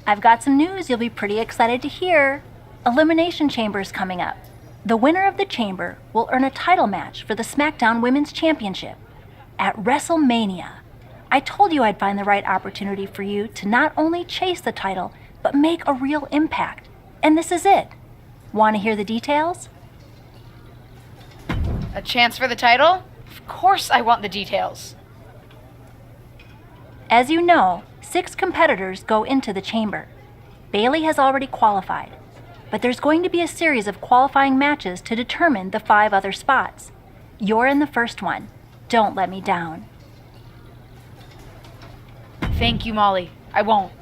I've got some news you'll be pretty excited to hear. Elimination Chamber is coming up. The winner of the Chamber will earn a title match for the SmackDown Women's Championship at WrestleMania. I told you I'd find the right opportunity for you to not only chase the title, but make a real impact. And this is it. Want to hear the details? A chance for the title? Of course I want the details. As you know, 6 competitors go into the chamber. Bayley has already qualified, but there's going to be a series of qualifying matches to determine the 5 other spots. You're in the first one. Don't let me down. Thank you, Molly. I won't.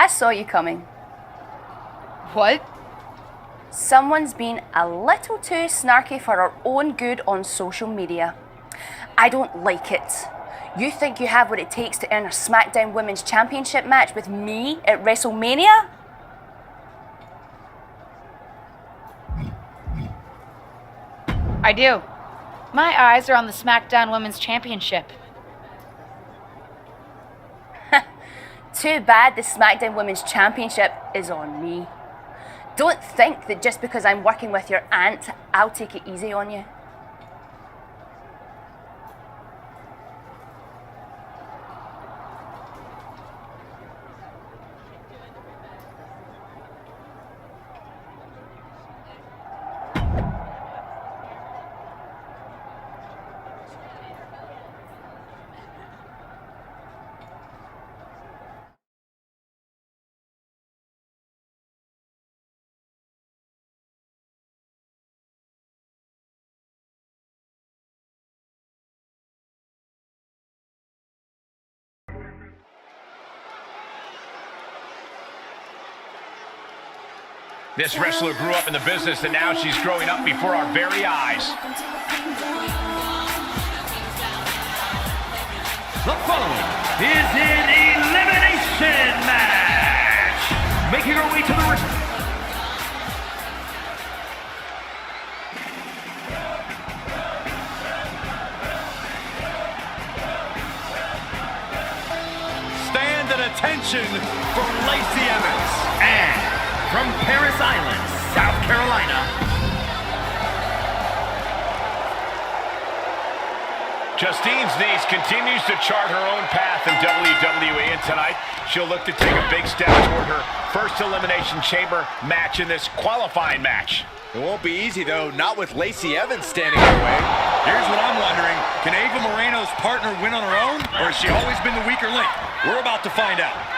I saw you coming. What? Someone's been a little too snarky for our own good on social media. I don't like it. You think you have what it takes to earn a SmackDown Women's Championship match with me at WrestleMania? I do. My eyes are on the SmackDown Women's Championship. Too bad the SmackDown Women's Championship is on me. Don't think that just because I'm working with your aunt, I'll take it easy on you. This wrestler grew up in the business, and now she's growing up before our very eyes. The following is an elimination match. Making her way to the ring. Stand at attention for Lacey Evans. And from Paris Island, South Carolina, Justine's niece continues to chart her own path in WWE, and tonight she'll look to take a big step toward her first Elimination Chamber match in this qualifying match. It won't be easy, though, not with Lacey Evans standing in her way. Here's what I'm wondering. Can Ava Moreno's partner win on her own, or has she always been the weaker link? We're about to find out.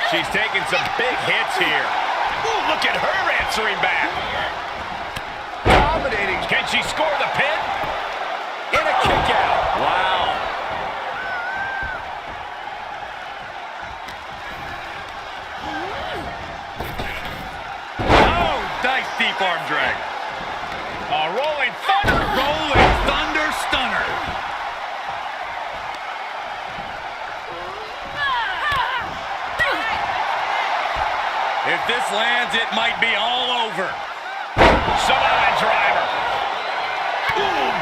She's taking some big hits here. Ooh, look at her answering back. Dominating. Can she score the pin? In a kick out. Wow. Oh, nice deep arm drag. A rolling thunder. Rolling thunder stunner. If this lands, it might be all over. Samoan driver. Ooh.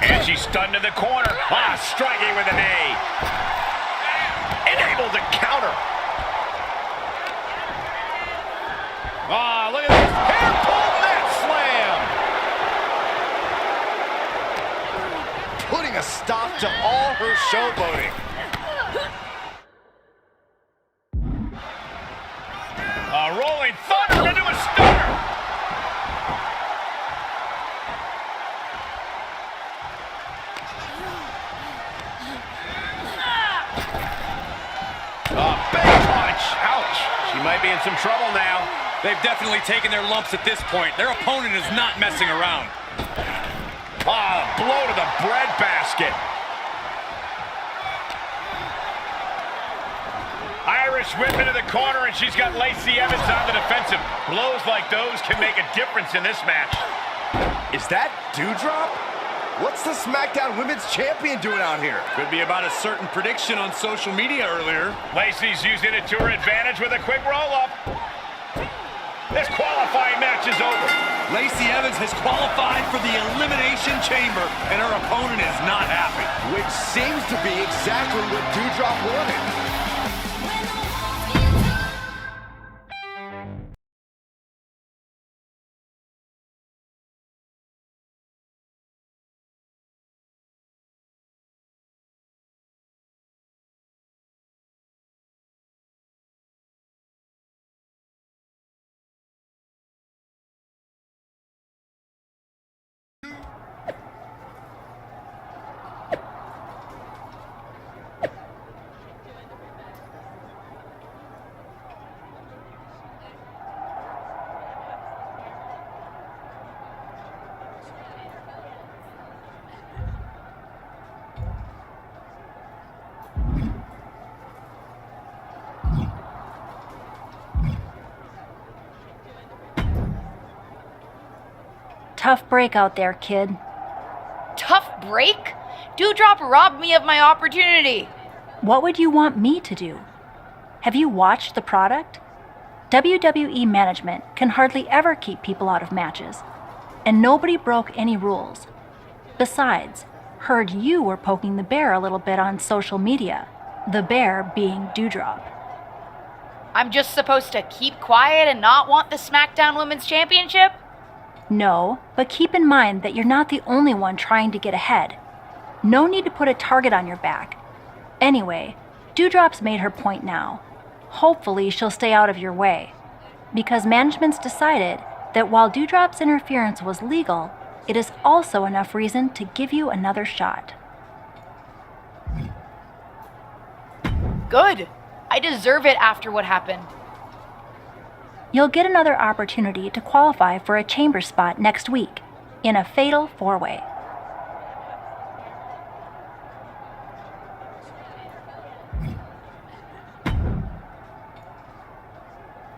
And she's stunned in the corner. Ah, striking with a knee. And able to counter. Ah, look at this. Hair pull net slam. Putting a stop to all her showboating. A rolling thunder into a stunner. some trouble now. They've definitely taken their lumps at this point. Their opponent is not messing around. Ah, blow to the breadbasket. Irish whip into the corner, and she's got Lacey Evans on the defensive. Blows like those can make a difference in this match. Is that Dewdrop? What's the SmackDown Women's Champion doing out here? Could be about a certain prediction on social media earlier. Lacey's using it to her advantage with a quick roll-up. This qualifying match is over. Lacey Evans has qualified for the Elimination Chamber, and her opponent is not happy. Which seems to be exactly what Dewdrop wanted. Tough break out there, kid. Tough break? Dewdrop robbed me of my opportunity. What would you want me to do? Have you watched the product? WWE management can hardly ever keep people out of matches, and nobody broke any rules. Besides, heard you were poking the bear a little bit on social media, the bear being Dewdrop. I'm just supposed to keep quiet and not want the SmackDown Women's Championship? No, but keep in mind that you're not the only one trying to get ahead. No need to put a target on your back. Anyway, Dewdrop's made her point now. Hopefully she'll stay out of your way. Because management's decided that while Dewdrop's interference was legal, it is also enough reason to give you another shot. Good. I deserve it after what happened. You'll get another opportunity to qualify for a chamber spot next week in a fatal four-way.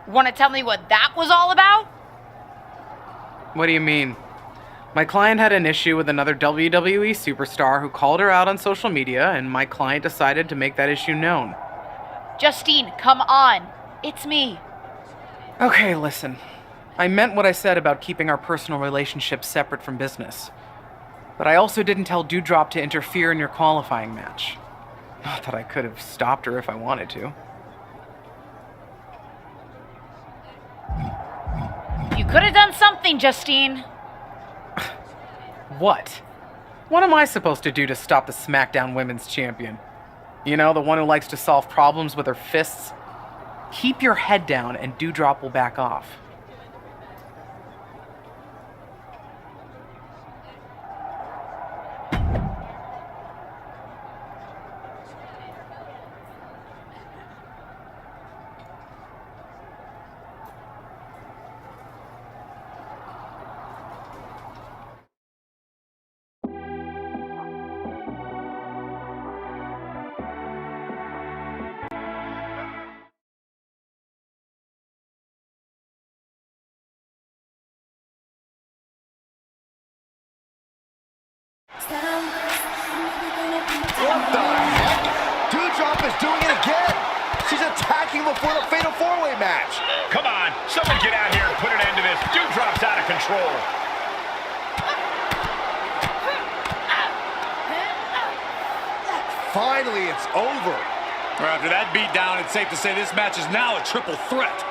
Want to tell me what that was all about? What do you mean? My client had an issue with another WWE Superstar who called her out on social media, and my client decided to make that issue known. Justine, come on. It's me. Okay, listen. I meant what I said about keeping our personal relationship separate from business. But I also didn't tell Dewdrop to interfere in your qualifying match. Not that I could have stopped her if I wanted to. You could have done something, Justine. What? What am I supposed to do to stop the SmackDown Women's Champion? You know, the one who likes to solve problems with her fists? Keep your head down and Dewdrop will back off. What the heck? Dewdrop is doing it again. She's attacking before the Fatal 4-Way match. Come on, someone get out here and put an end to this. Dewdrop's out of control. Finally, it's over. After that beatdown, it's safe to say this match is now a triple threat.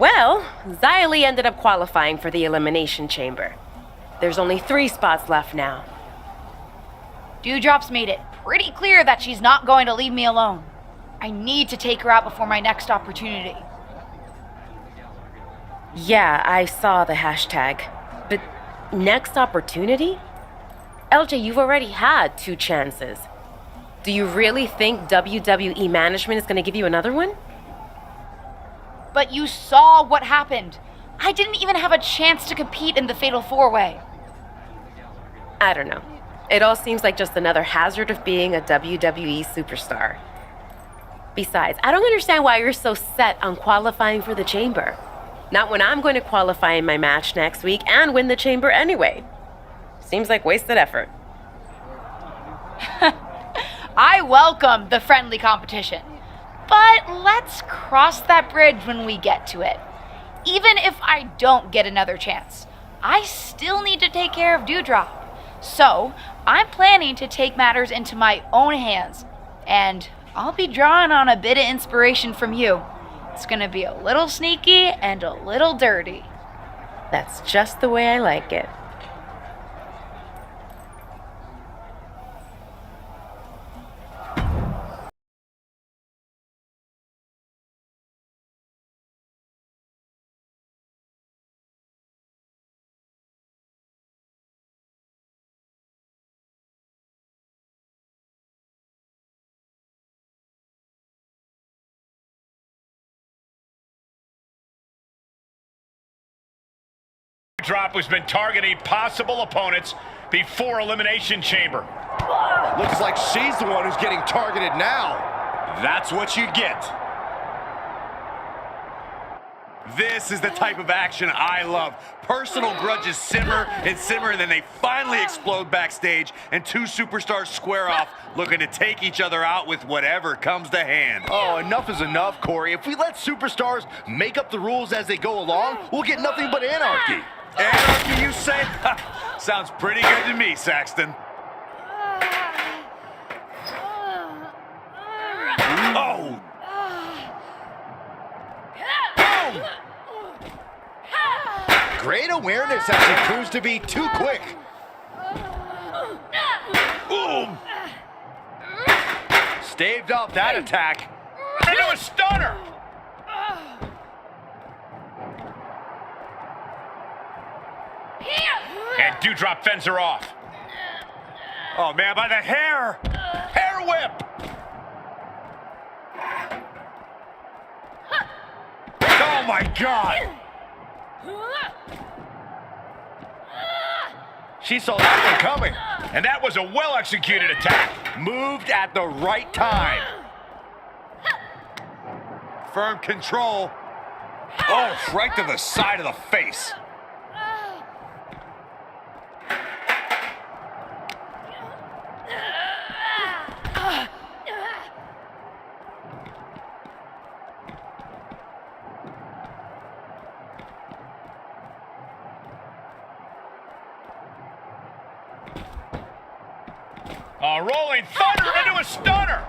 Well, Xylee ended up qualifying for the Elimination Chamber. There's only 3 spots left now. Dewdrop's made it pretty clear that she's not going to leave me alone. I need to take her out before my next opportunity. Yeah, I saw the hashtag. But next opportunity? LJ, you've already had 2 chances. Do you really think WWE management is going to give you another one? But you saw what happened. I didn't even have a chance to compete in the Fatal 4-Way. I don't know. It all seems like just another hazard of being a WWE superstar. Besides, I don't understand why you're so set on qualifying for the Chamber. Not when I'm going to qualify in my match next week and win the Chamber anyway. Seems like wasted effort. I welcome the friendly competition. But let's cross that bridge when we get to it. Even if I don't get another chance, I still need to take care of Dewdrop. So, I'm planning to take matters into my own hands. And I'll be drawing on a bit of inspiration from you. It's gonna be a little sneaky and a little dirty. That's just the way I like it. Drop has been targeting possible opponents before Elimination Chamber. Looks like she's the one who's getting targeted now. That's what you get. This is the type of action I love. Personal grudges simmer, and then they finally explode backstage, and 2 superstars square off, looking to take each other out with whatever comes to hand. Oh, enough is enough, Corey. If we let superstars make up the rules as they go along, we'll get nothing but anarchy. Anarchy, you say? Sounds pretty good to me, Saxton. Oh! Boom! Great awareness as she proves to be too quick. Boom! Staved off that attack. Into a stunner! And Dewdrop fends her off. Oh, man, by the hair! Hair whip! Oh, my God! She saw that one coming. And that was a well-executed attack. Moved at the right time. Firm control. Oh, right to the side of the face. A rolling thunder into a stunner.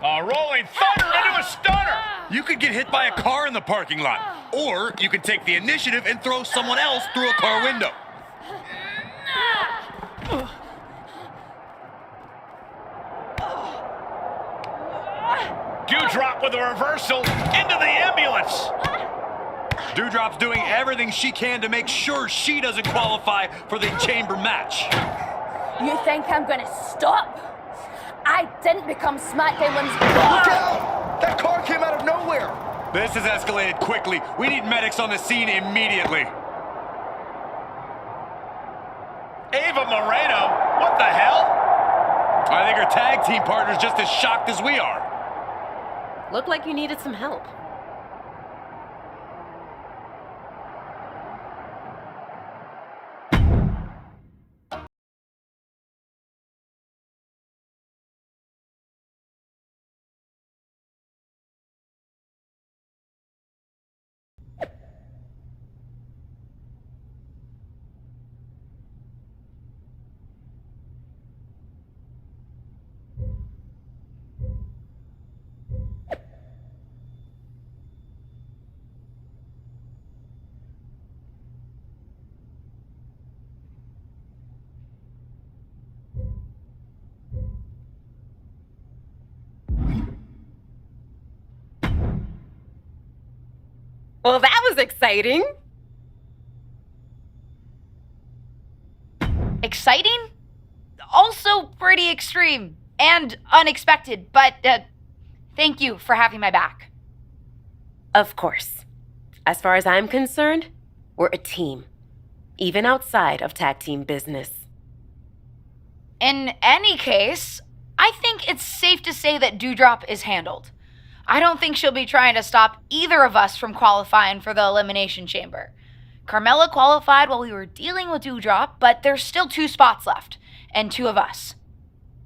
A rolling thunder into a stunner. You could get hit by a car in the parking lot. Or you could take the initiative and throw someone else through a car window. Dewdrop with a reversal into the ambulance. Dewdrop's doing everything she can to make sure she doesn't qualify for the chamber match. You think I'm gonna stop? I didn't become SmackDown Women's... Look out! That car came out of nowhere. This has escalated quickly. We need medics on the scene immediately. Ava Moreno, what the hell? I think our tag team partner's just as shocked as we are. Looked like you needed some help. Well, that was exciting. Exciting? Also pretty extreme and unexpected, but thank you for having my back. Of course. As far as I'm concerned, we're a team, even outside of tag team business. In any case, I think it's safe to say that Doudrop is handled. I don't think she'll be trying to stop either of us from qualifying for the Elimination Chamber. Carmella qualified while we were dealing with Doudrop, but there's still 2 spots left, and 2 of us.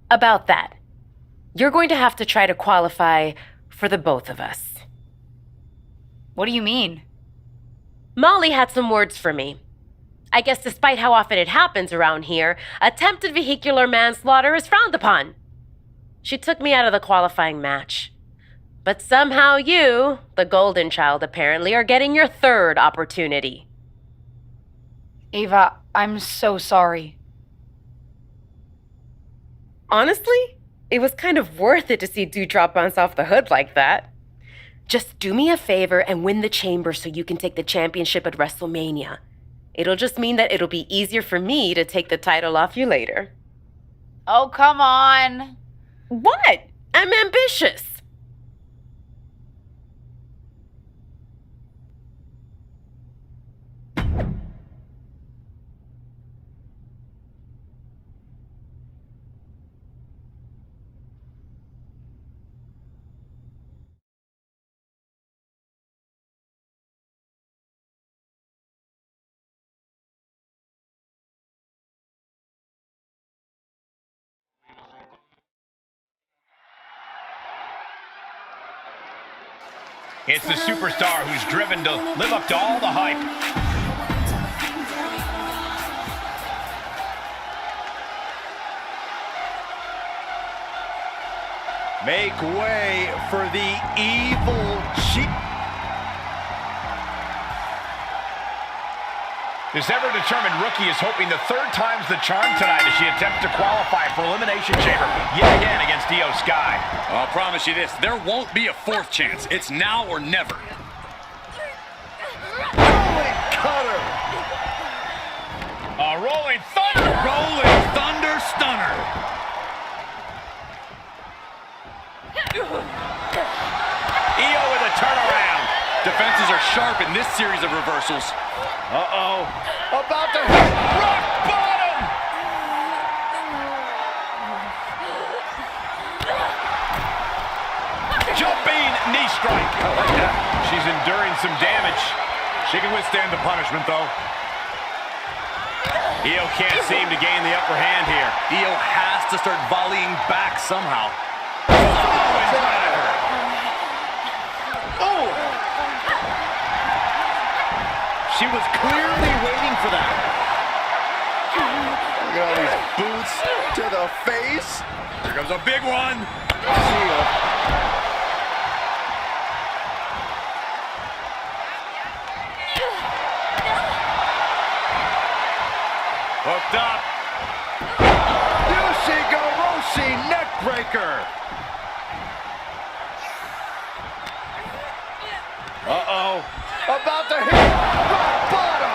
About that, you're going to have to try to qualify for the both of us. What do you mean? Molly had some words for me. I guess despite how often it happens around here, attempted vehicular manslaughter is frowned upon. She took me out of the qualifying match. But somehow you, the golden child apparently, are getting your 3rd opportunity. Ava, I'm so sorry. Honestly, it was kind of worth it to see Doudrop bounce off the hood like that. Just do me a favor and win the chamber so you can take the championship at WrestleMania. It'll just mean that it'll be easier for me to take the title off you later. Oh, come on. What? I'm ambitious. It's the superstar who's driven to live up to all the hype. Make way for the evil chief. This ever-determined rookie is hoping the 3rd time's the charm tonight as she attempts to qualify for Elimination Chamber yet again against Io Sky. I'll promise you this, there won't be a 4th chance. It's now or never. Rolling cutter. A rolling thunder. Rolling Thunder Stunner. Io with a turnaround. Defenses are sharp in this series of reversals. Uh-oh. About to hit rock bottom. Jumping knee strike. She's enduring some damage. She can withstand the punishment, though. Io can't seem to gain the upper hand here. Io has to start volleying back somehow. Oh! She was clearly waiting for that. Look at all these boots to the face. Here comes a big one. Hooked up. Yoshigoroshi neckbreaker. Uh-oh. About to hit rock bottom.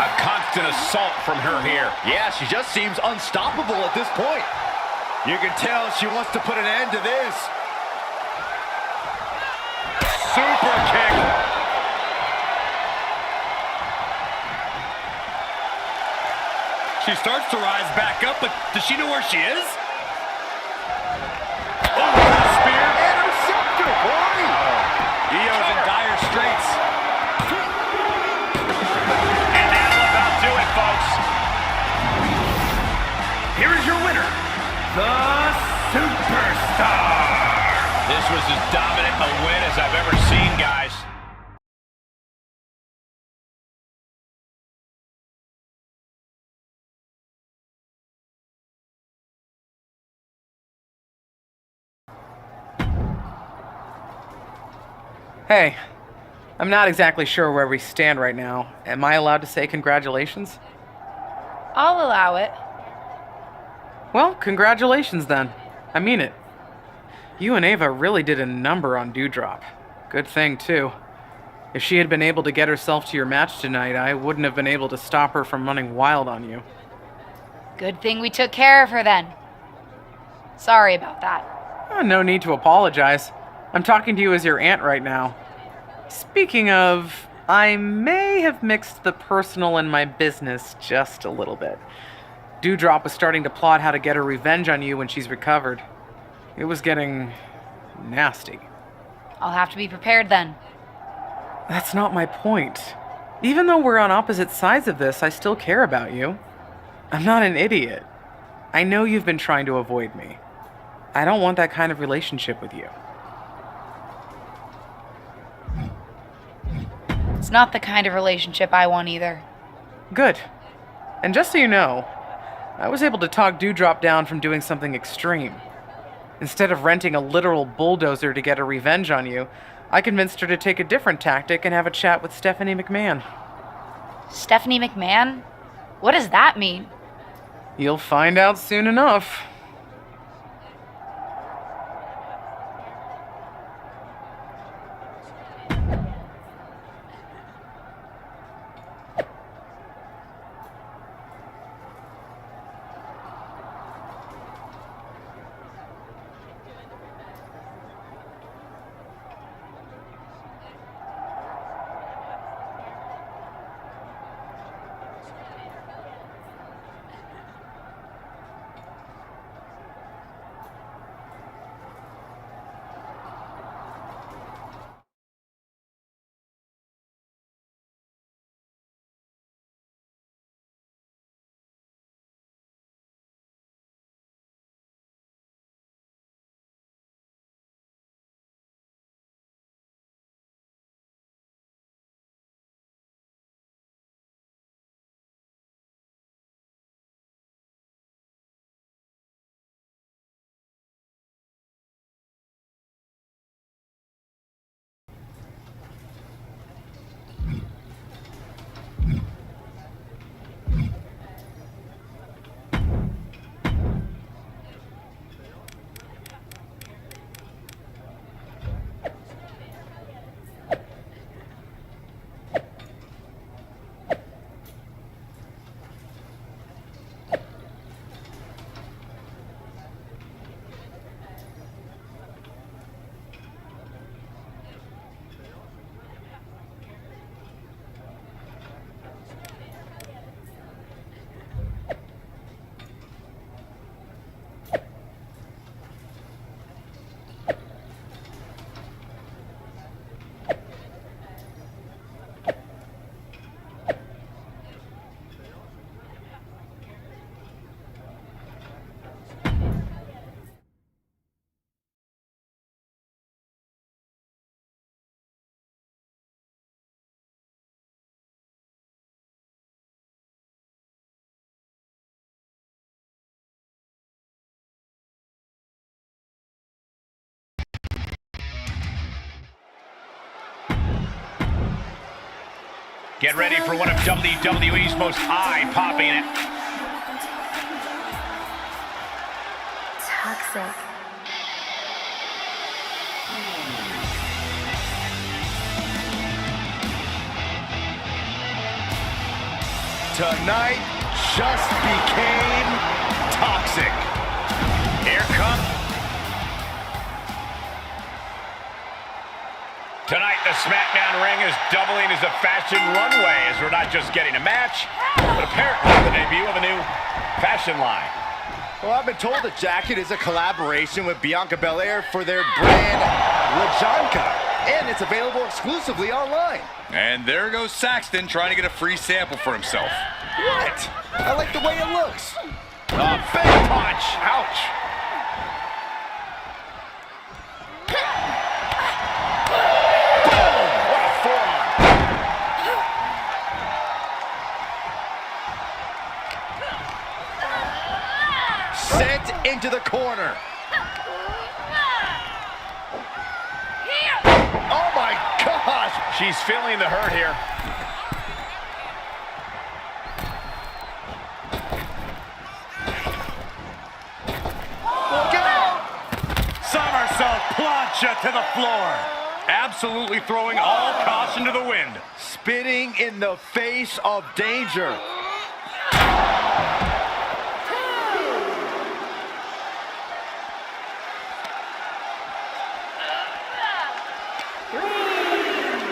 A constant assault from her here. Yeah, she just seems unstoppable at this point. You can tell she wants to put an end to this. Super kick. She starts to rise back up, but does she know where she is? the Superstar. This was as dominant a win as I've ever seen, guys. Hey, I'm not exactly sure where we stand right now. Am I allowed to say congratulations? I'll allow it. Well, congratulations then. I mean it. You and Ava really did a number on Dewdrop. Good thing, too. If she had been able to get herself to your match tonight, I wouldn't have been able to stop her from running wild on you. Good thing we took care of her then. Sorry about that. No need to apologize. I'm talking to you as your aunt right now. Speaking of, I may have mixed the personal and my business just a little bit. Dewdrop was starting to plot how to get her revenge on you when she's recovered. It was getting nasty. I'll have to be prepared then. That's not my point. Even though we're on opposite sides of this, I still care about you. I'm not an idiot. I know you've been trying to avoid me. I don't want that kind of relationship with you. It's not the kind of relationship I want either. Good. And just so you know, I was able to talk Dewdrop down from doing something extreme. Instead of renting a literal bulldozer to get a revenge on you, I convinced her to take a different tactic and have a chat with Stephanie McMahon. Stephanie McMahon? What does that mean? You'll find out soon enough. Get ready for one of WWE's most eye-popping. Toxic. Tonight just became toxic. Here comes. Tonight, the SmackDown ring is doubling as a fashion runway, as we're not just getting a match, but apparently the debut of a new fashion line. Well, I've been told the jacket is a collaboration with Bianca Belair for their brand Lajanka, and it's available exclusively online. And there goes Saxton trying to get a free sample for himself. What? I like the way it looks. A big punch. Ouch. sent into the corner. Oh my gosh! She's feeling the hurt here. Look out! Somersault plancha to the floor. Absolutely throwing all caution to the wind. Spitting in the face of danger.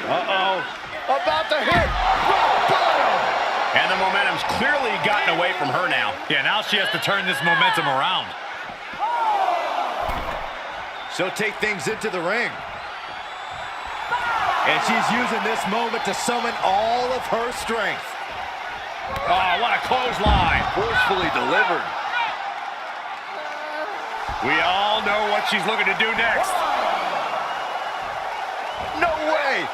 Uh-oh. About to hit. Rock bottom. And the momentum's clearly gotten away from her now. Yeah, now she has to turn this momentum around. She'll take things into the ring. And she's using this moment to summon all of her strength. Oh, what a clothesline. Forcefully delivered. We all know what she's looking to do next. No way!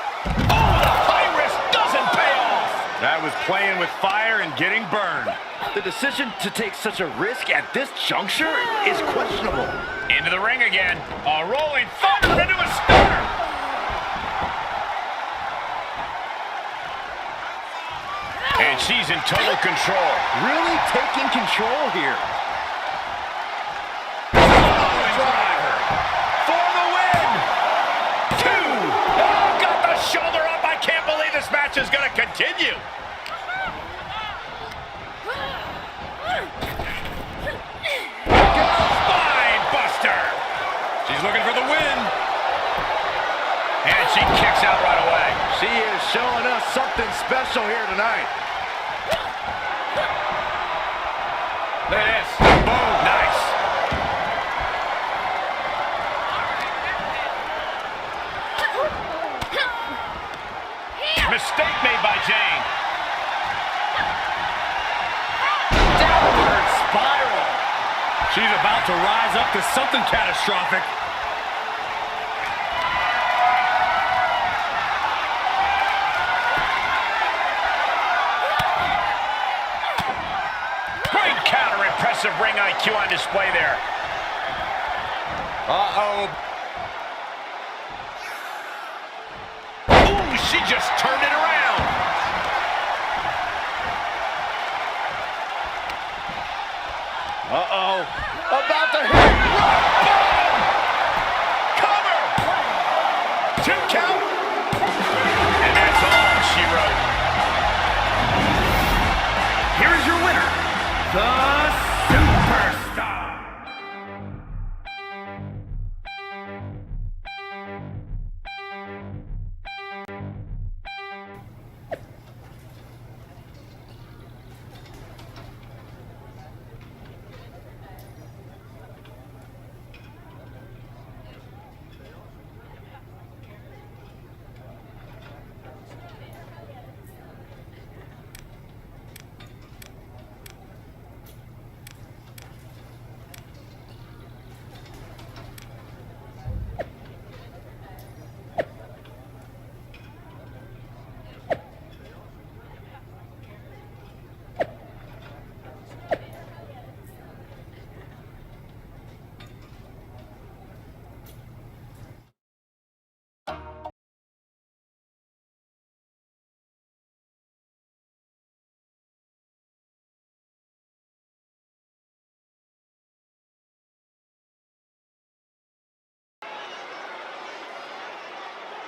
Oh, the high risk doesn't pay off. That was playing with fire and getting burned. The decision to take such a risk at this juncture is questionable. Into the ring again. A rolling thunder into a stunner. And she's in total control. Really taking control here. Driver for the win. 2. Oh, got the shoulder up. I can't believe this match is going to continue. Spine buster. She's looking for the win. And she kicks out right away. She is showing us something special here tonight. Look at this. Boom. Nice. Mistake made by Jane. Downward spiral. She's about to rise up to something catastrophic. Great counter. Impressive ring IQ on display there. Uh-oh. Ooh, she just turned it around. Uh-oh. About to hit. Rock bottom. Cover. 2 count. And that's all she wrote. Here is your winner, the Superstar.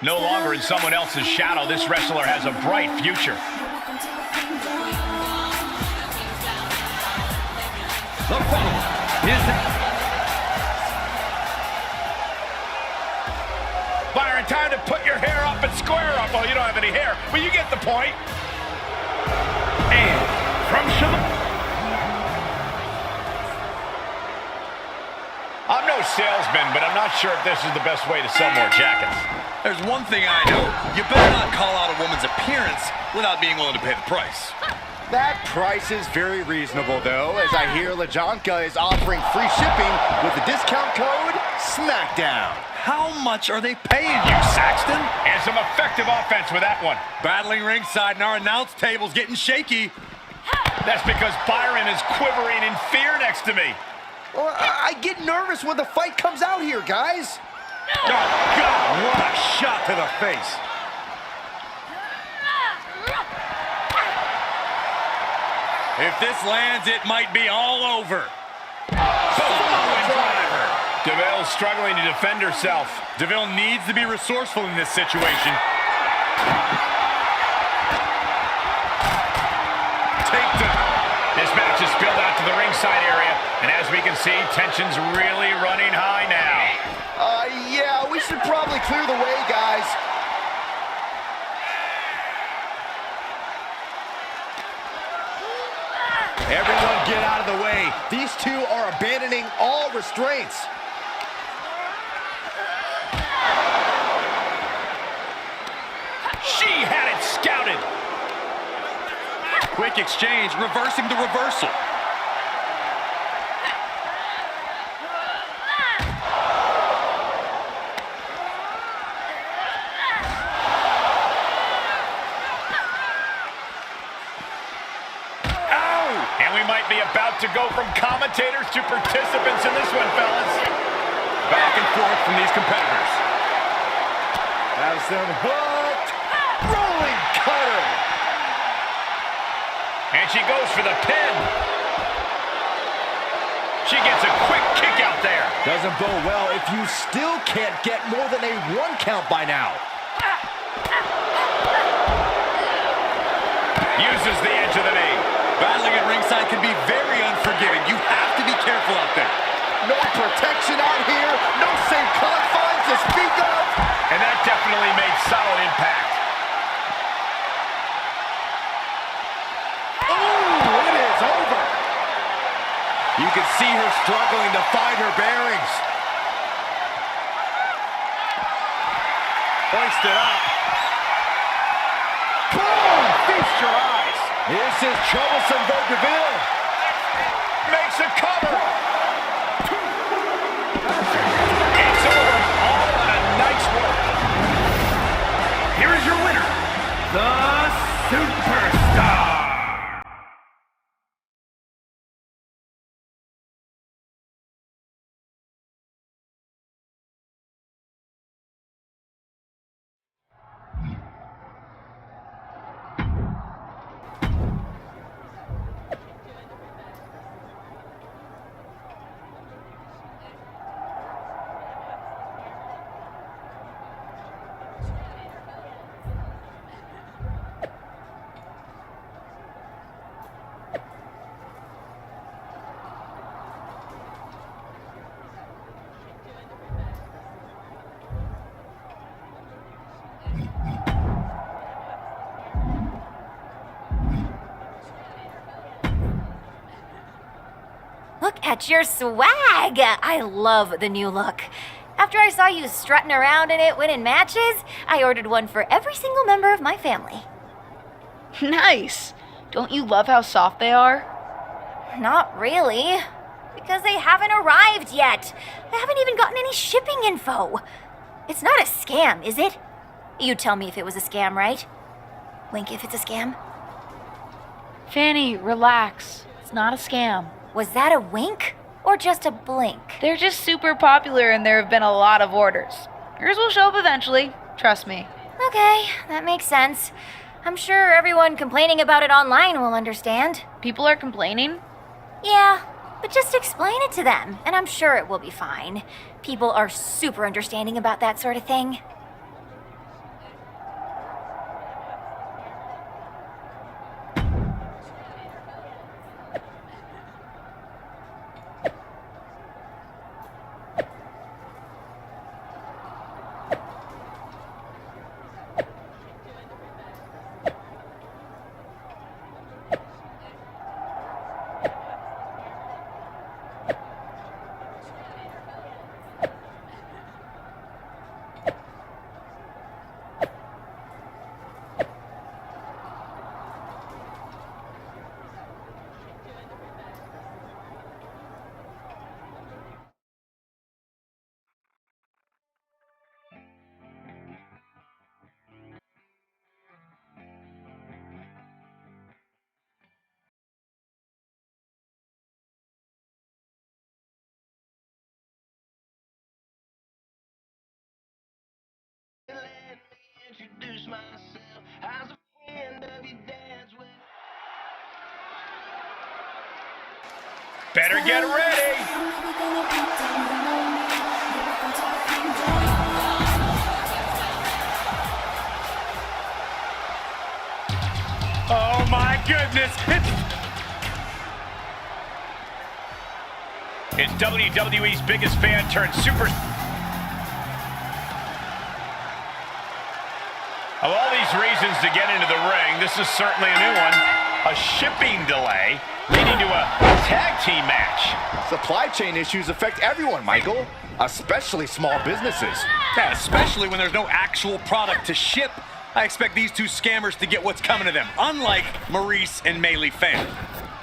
No longer in someone else's shadow, this wrestler has a bright future. The following is Byron, time to put your hair up and square up. Oh, you don't have any hair, but you get the point. and from Simbha. I'm no salesman, but I'm not sure if this is the best way to sell more jackets. There's one thing I know. You better not call out a woman's appearance without being willing to pay the price. That price is very reasonable, though, as I hear Lajonka is offering free shipping with the discount code SmackDown. How much are they paying you, Saxton? And some effective offense with that one. Battling ringside and our announce table's getting shaky. That's because Byron is quivering in fear next to me. Well, I get nervous when the fight comes out here, guys. Oh, God, what a shot to the face. If this lands, it might be all over. Samoan driver. DeVille's struggling to defend herself. DeVille needs to be resourceful in this situation. Takedown. This match is spilled out to the ringside area, and as we can see, tension's really running high now. Yeah, we should probably clear the way, guys. Everyone get out of the way. These two are abandoning all restraints. She had it scouted. Quick exchange, reversing the reversal. Might be about to go from commentators to participants in this one, fellas. Back and forth from these competitors. Has them hooked. Rolling cutter. And she goes for the pin. She gets a quick kick out there. Doesn't bode well if you still can't get more than a 1 count by now. Uses the edge of the knee. Battling at ringside can be very unforgiving. You have to be careful out there. No protection out here. No safe confines to speak of. And that definitely made solid impact. Oh, it is over. You can see her struggling to find her bearings. Hoisted up. Boom! Feast your eyes. This is troublesome for DeVille. Makes a cover. It's over. All on a nice work. Here is your winner, the Superstar. Look at your swag! I love the new look. After I saw you strutting around in it winning matches, I ordered one for every single member of my family. Nice. Don't you love how soft they are? Not really. Because they haven't arrived yet. I haven't even gotten any shipping info. It's not a scam, is it? You tell me if it was a scam, right? Wink if it's a scam. Fanny, relax. It's not a scam. Was that a wink or just a blink? They're just super popular and there have been a lot of orders. Yours will show up eventually. Trust me. Okay, that makes sense. I'm sure everyone complaining about it online will understand. People are complaining? Yeah, but just explain it to them, and I'm sure it will be fine. People are super understanding about that sort of thing. Better get ready. Oh my goodness! It's WWE's biggest fan turned super. Of all these reasons to get into the ring, this is certainly a new one. A shipping delay leading to a tag team match. Supply chain issues affect everyone, Michael, especially small businesses. Yeah, especially when there's no actual product to ship. I expect these two scammers to get what's coming to them, unlike MyRise and Line-VII.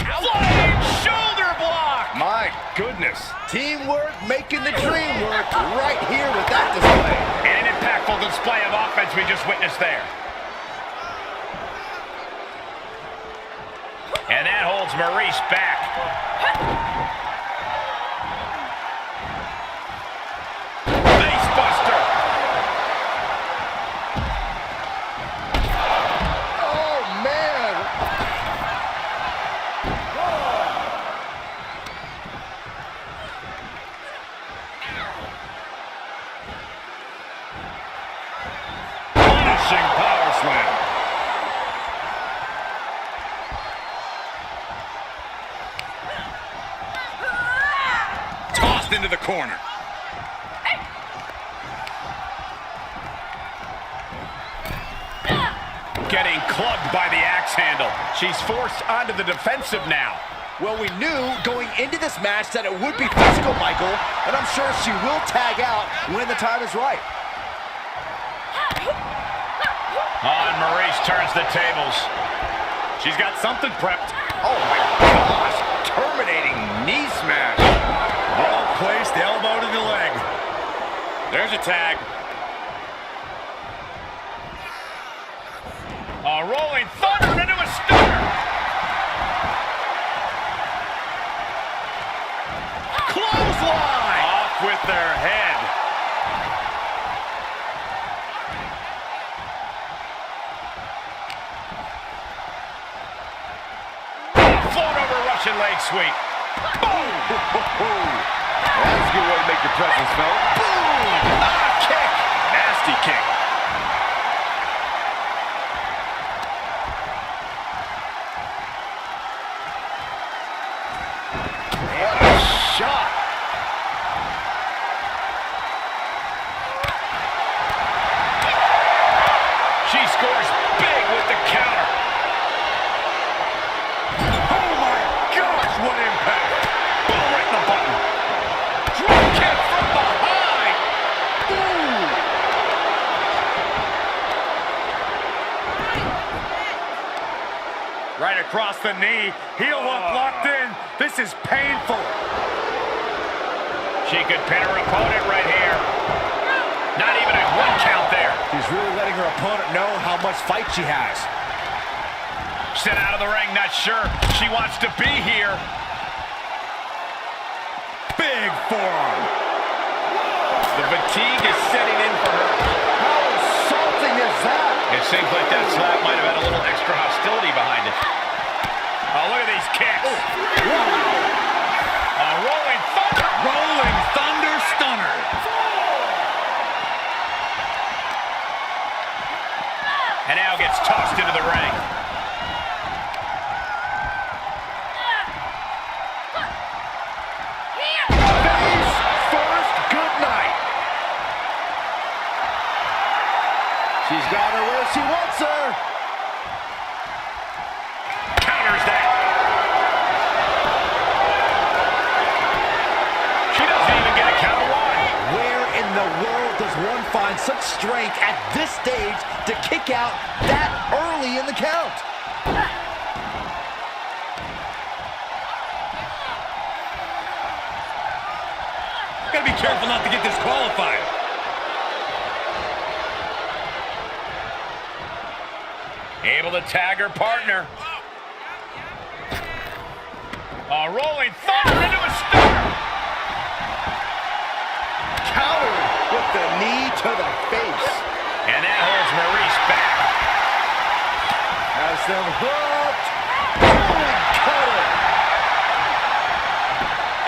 Flying shoulder block! My goodness. Teamwork making the dream work right here with that display. And an impactful display of offense we just witnessed there. And that holds MyRise back. Face buster. Oh, man. Punishing power slam. Tossed into the corner. Getting clubbed by the axe handle. She's forced onto the defensive now. Well, we knew going into this match that it would be physical, Michael, and I'm sure she will tag out when the time is right. On MyRise turns the tables. She's got something prepped. Oh my gosh, terminating knee smash. Well-placed elbow to the leg. There's a tag. A rolling thunder into a stunner. Clothesline! Off with their head. Float over Russian leg sweep. Boom! That's a good way to make your presence felt. Boom! Ah, kick. Nasty kick. What a shot. She scores big with the counter. Oh my gosh, what impact! Boom, right in the button. Drop kick from behind. Ooh. Right across the knee. Heel hook locked in. This is painful. She could pin her opponent right here. Not even a one count there. She's really letting her opponent know how much fight she has. Sent out of the ring, not sure she wants to be here. Big forearm. The fatigue is setting in for her. How insulting is that? It seems like that slap might have had a little extra hostility behind it. Oh, look at these kicks. A rolling thunder. Rolling thunder stunner. And now gets tossed into the ring. Face first, good night. She's got her where she wants her. Counters that. She doesn't even get a count of one. Where in the world does one find such strength at this stage to kick out that early in the count? Gotta be careful not to get disqualified. Able to tag her partner. A rolling thunder into a stunner. Countered with the knee to the face. And that holds MyRise back. Has them hooked. Holy cutter.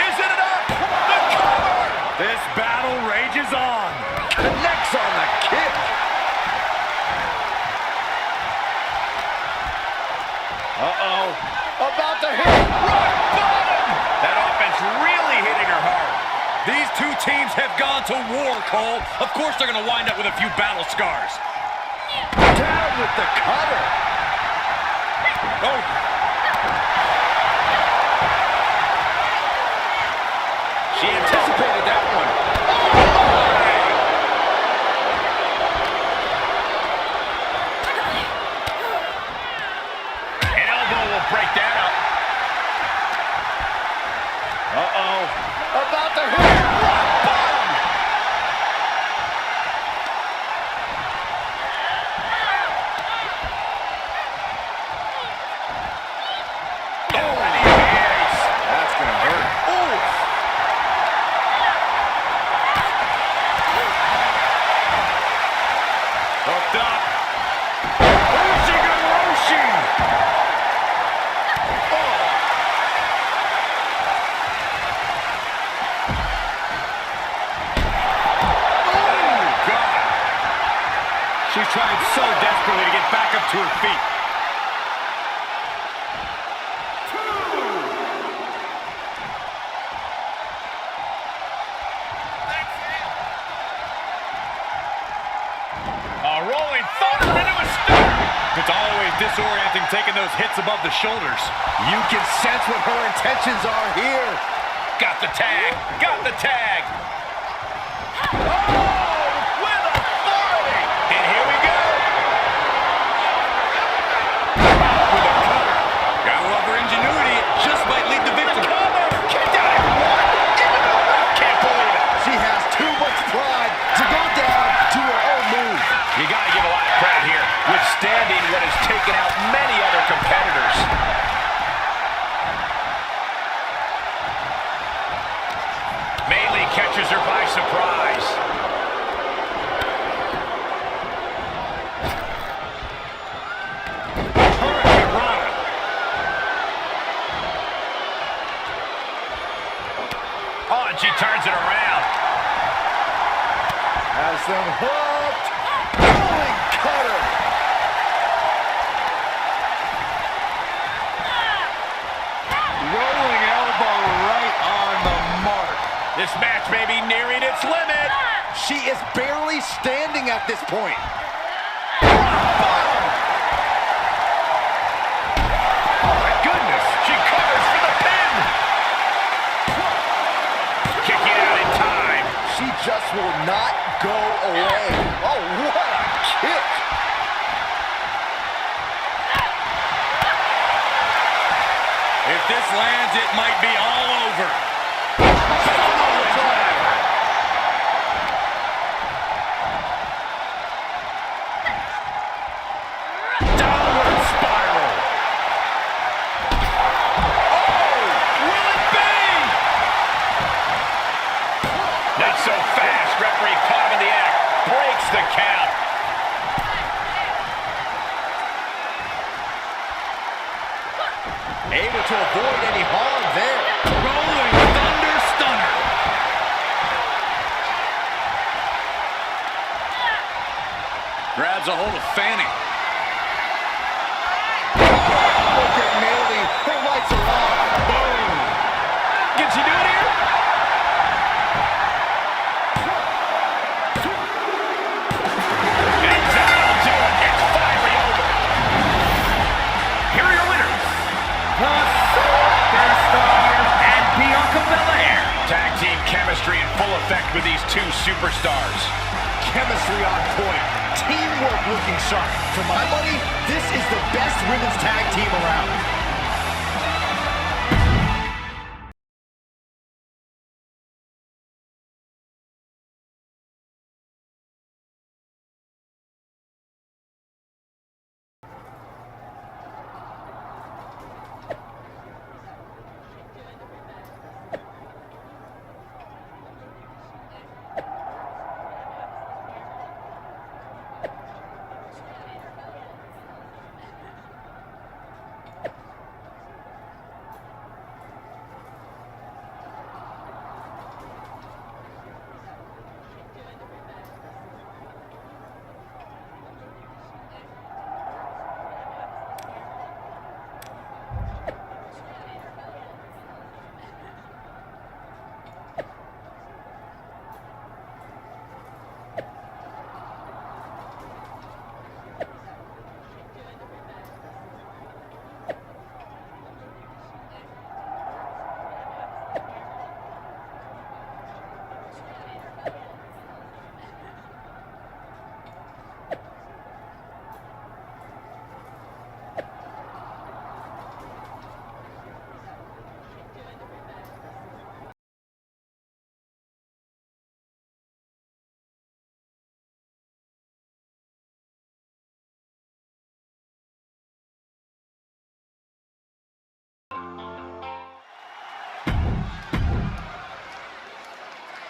Is it enough? The cover! This battle rages on. Connects on the kick. Uh-oh. About to hit. Rock bottom! That offense really hitting her hard. These two teams have gone to war, Cole. Of course they're going to wind up with a few battle scars. Down with the cutter. Oh. She anticipated that one. An elbow will break that up. Uh-oh. About to hit. Rock bottom. That's going to hurt. Oof. Hooked up. Ushi-Garoshi. She's trying so desperately to get back up to her feet. A rolling thunder into a stunner. It's always disorienting taking those hits above the shoulders. You can sense what her intentions are here. Got the tag. Got the tag. With authority. And here we go. With a cover. Gotta love her ingenuity. It just might lead the victory. Cover. Kick down at one. Can't believe it. She has too much pride to go down to her own move. You got to give a lot of credit here, withstanding what has taken out many other competitors. Mainly catches her by surprise. Hurricane Rana. Oh, and she turns it around. Has them hooked. Rolling cutter. Rolling elbow right on the mark. This match may be nearing its limit. She is barely standing at this point. Oh my goodness, she covers for the pin. Kicking out in time. She just will not go away. Oh, what a kick. If this lands, it might be all over. Downward spiral. Oh, will it be? Not so fast. Referee caught him in the act. Breaks the count. Able to avoid any harm there. Rolling thunder stunner. Grabs a hold of Fanny. Look at Millie. Her lights are on. Boom. Can she do it here? And that'll do it. It's finally over. Here are your winners. The Superstar and Bianca Belair. Tag team chemistry in full effect with these two superstars. Chemistry on point. Teamwork looking sharp. For my money, this is the best women's tag team around.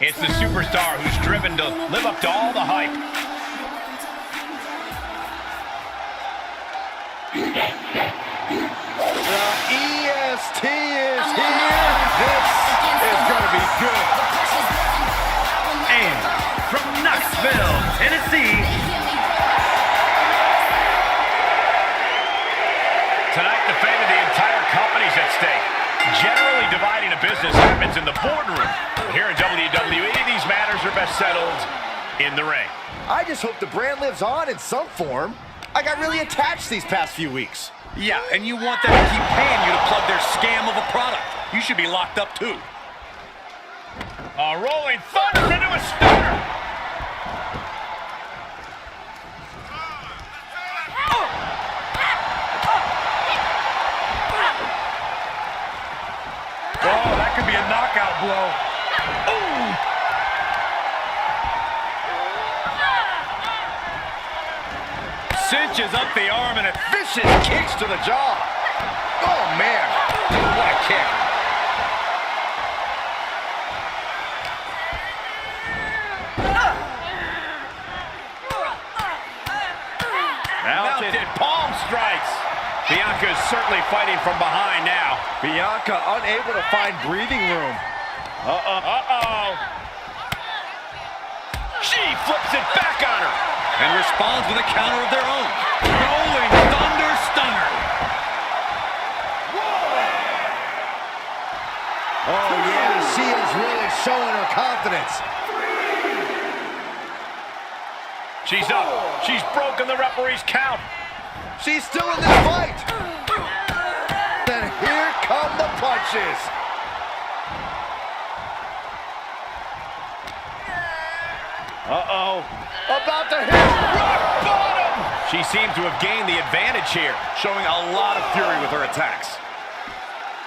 It's the superstar who's driven to live up to all the hype. The EST is here. This is going to be good. And from Knoxville, Tennessee, tonight the fate of the entire company's at stake. Generally, dividing a business happens in the boardroom. Here in WWE, these matters are best settled in the ring. I just hope the brand lives on in some form. I got really attached these past few weeks. Yeah, and you want them to keep paying you to plug their scam of a product. You should be locked up too. A rolling thunder into a stunner. Oh, that could be a knockout blow. Ooh. Cinches up the arm and a Vicious kicks to the jaw. Oh, man. What a kick. mounted palm strikes. Bianca is certainly fighting from behind now. Bianca unable to find breathing room. She flips it back on her. And responds with a counter of their own. Rolling Thunder Stunner. Oh, yeah, she is really showing her confidence. She's up. She's broken the referee's count. She's still in this fight. Then here come the punches. About to hit rock bottom. She seems to have gained the advantage here. Showing a lot of fury with her attacks.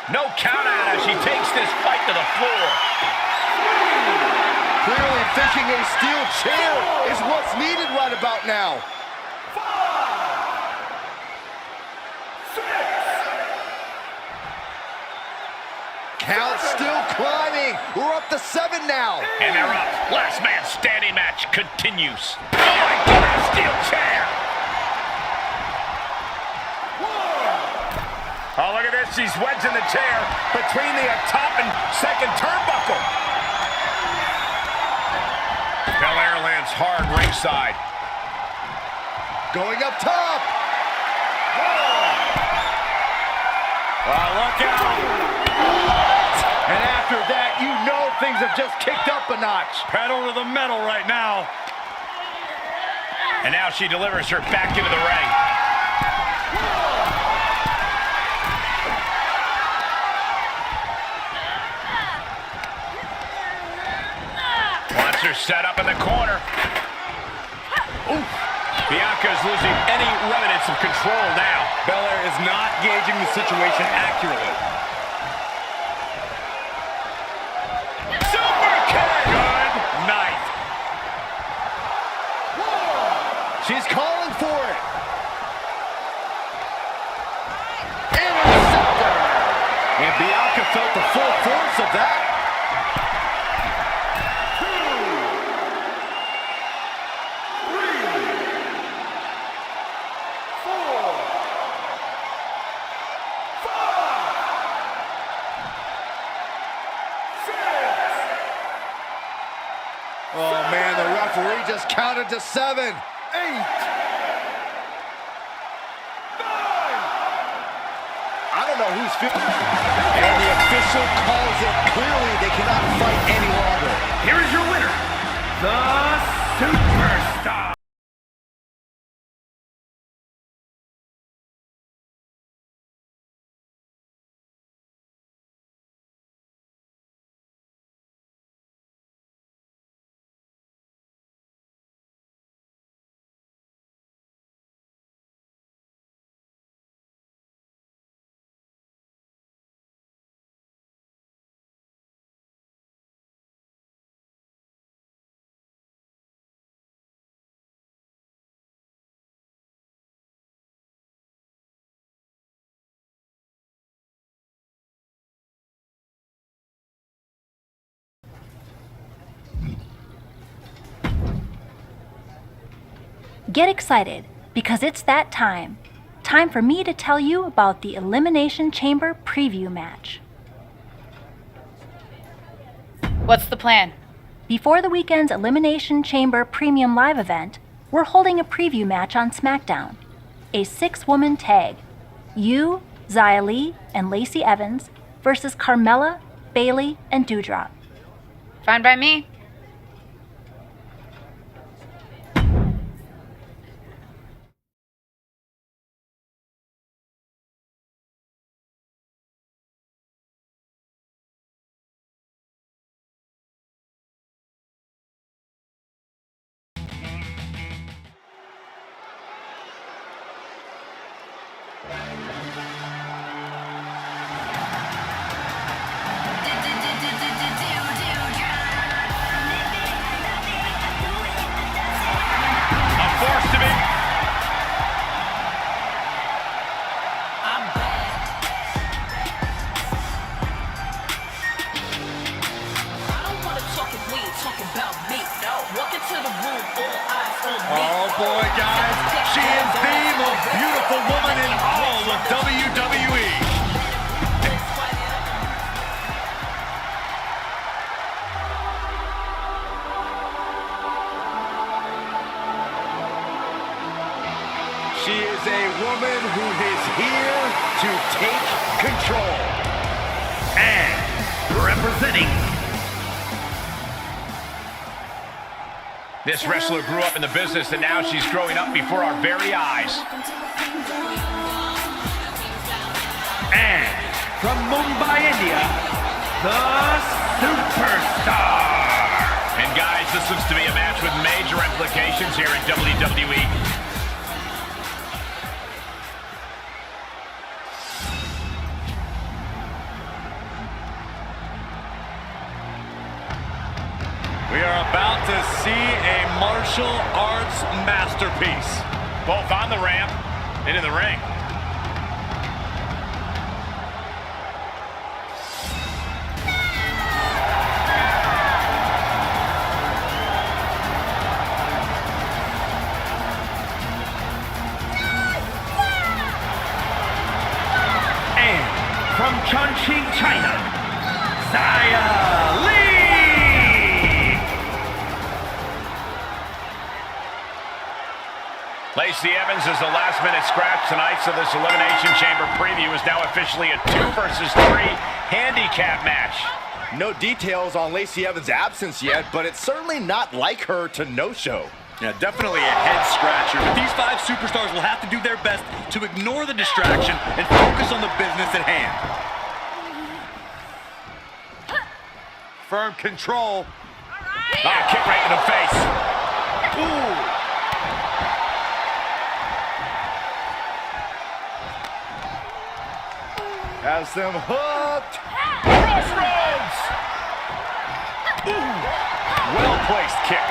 No count out as she takes this fight to the floor. Clearly thinking a steel chair is what's needed right about now. 5, 6. Count still climbing. We're up to 7 now. And they're up. Last man standing match continues. Oh my God, steel chair. Oh, look at this. She's wedging the chair between the top and second turnbuckle. Belair lands hard ringside. Going up top. Oh, look out. And after that, you know things have just kicked up a notch. Pedal to the metal right now. And now she delivers her back into the ring. Wants her set up in the corner. Oof. Bianca's losing any remnants of control now. Belair is not gauging the situation accurately. Super kick! Good night. She's calling for it. Interceptor. And Bianca felt the full force of that. 4, 5, 6. Oh man, the referee just counted to 7. 8, 9. I don't know who's feeling. And the official calls it. Clearly, they cannot fight any longer. Here is your winner, the Superstar. Get excited, because it's that time. Time for me to tell you about the Elimination Chamber preview match. What's the plan? Before the weekend's Elimination Chamber Premium Live event, we're holding a preview match on SmackDown. A 6-woman tag. You, Xia Li, and Lacey Evans versus Carmella, Bayley, and Doudrop. Fine by me. Oh boy, guys, she is the most beautiful woman in all of WWE. She is a woman who is here to take control. And representing This wrestler grew up in the business, and now she's growing up before our very eyes. and from Mumbai, India, the Superstar. And guys, this looks to be a match with major implications here in WWE. We are about to see a martial arts masterpiece. Both on the ramp and in the ring. And from Chongqing, China, Xia Li. Lacey Evans is the last-minute scratch tonight, so this Elimination Chamber preview is now officially a 2 versus 3 handicap match. No details on Lacey Evans' absence yet, but it's certainly not like her to no-show. Yeah, definitely a head-scratcher, but these 5 superstars will have to do their best to ignore the distraction and focus on the business at hand. Firm control. Ah, kick right in the face. Ooh. Has them hooked. Crossroads! Ooh. Well-placed kick.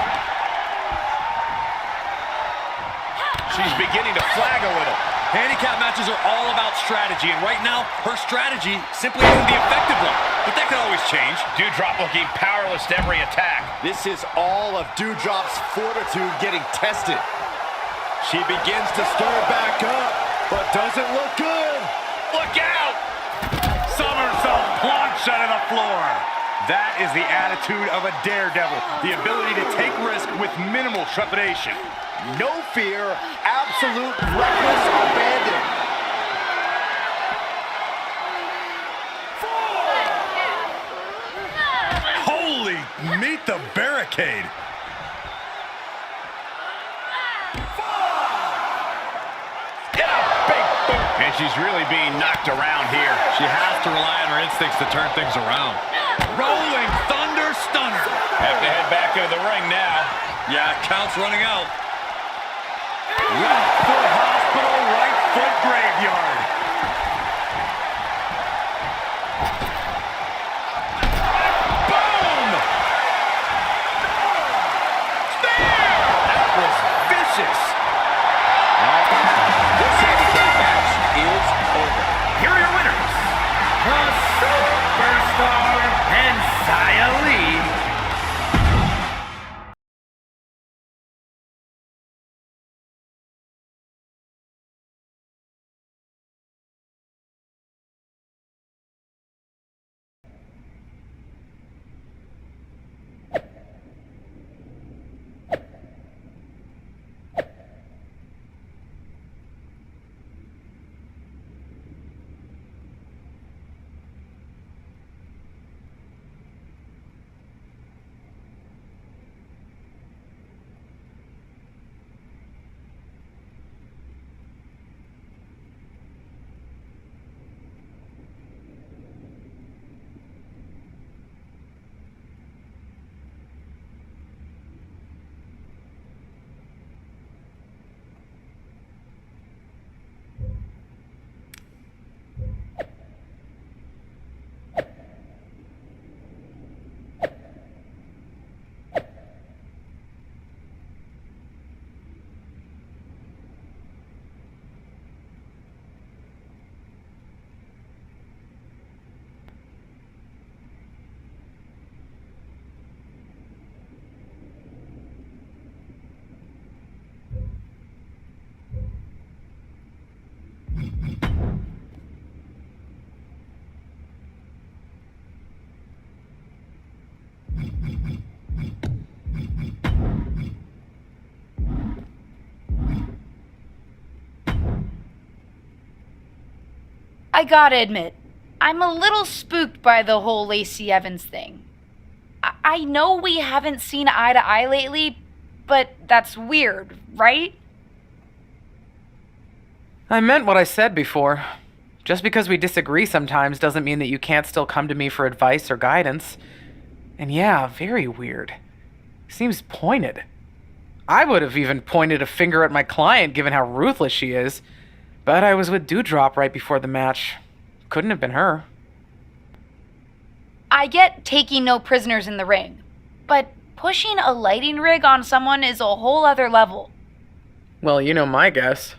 She's beginning to flag a little. Handicap matches are all about strategy, and right now, her strategy simply isn't the effective one. But that could always change. Doudrop looking powerless to every attack. This is all of Doudrop's fortitude getting tested. She begins to stir back up, but doesn't look good. Look out! Somersault plunge onto the floor. That is the attitude of a daredevil, the ability to take risk with minimal trepidation. No fear, absolute reckless abandon. Holy, meet the barricade. And she's really being knocked around here. She has to rely on her instincts to turn things around. Rolling Thunder Stunner. Have to head back into the ring now. Yeah, count's running out. Left foot hospital, right foot graveyard. Boom! That was vicious. This handicap match is over. Here are your winners, the Superstar and Xia Li. I gotta admit, I'm a little spooked by the whole Lacey Evans thing. I know we haven't seen eye to eye lately, but that's weird, right? I meant what I said before. Just because we disagree sometimes doesn't mean that you can't still come to me for advice or guidance. And yeah, very weird. Seems pointed. I would have even pointed a finger at my client given how ruthless she is. But I was with Dewdrop right before the match. Couldn't have been her. I get taking no prisoners in the ring, but pushing a lighting rig on someone is a whole other level. Well, you know my guess.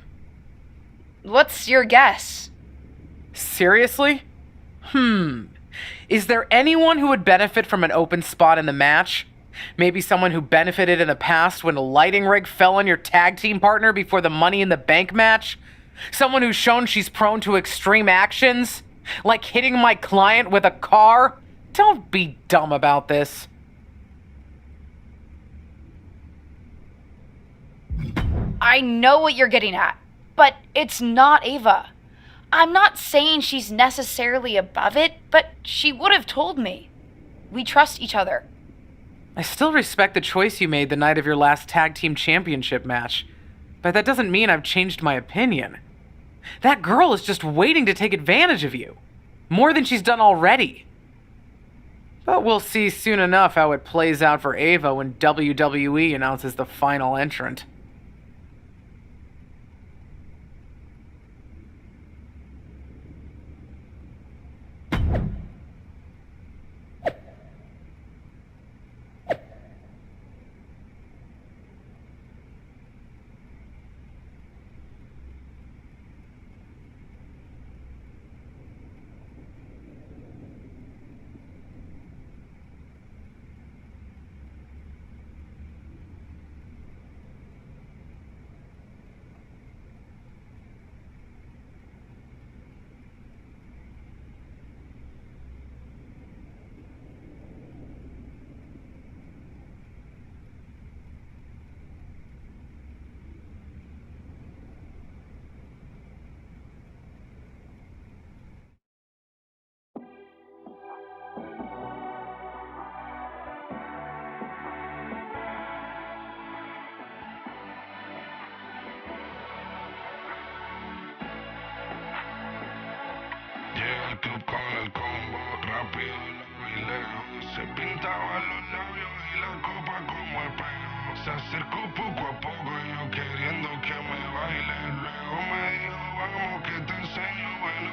What's your guess? Seriously? Is there anyone who would benefit from an open spot in the match? Maybe someone who benefited in the past when a lighting rig fell on your tag team partner before the Money in the Bank match? Someone who's shown she's prone to extreme actions? Like hitting my client with a car? Don't be dumb about this. I know what you're getting at, but it's not Ava. I'm not saying she's necessarily above it, but she would have told me. We trust each other. I still respect the choice you made the night of your last tag team championship match, but that doesn't mean I've changed my opinion. That girl is just waiting to take advantage of you. More than she's done already. But we'll see soon enough how it plays out for Ava when WWE announces the final entrant. Llega al club con el combo, rápido y lejos. Se pintaba los labios y la copa como espejo. Se acercó poco a poco y yo queriendo que me baile. Luego me dijo, vamos que te enseño, bueno.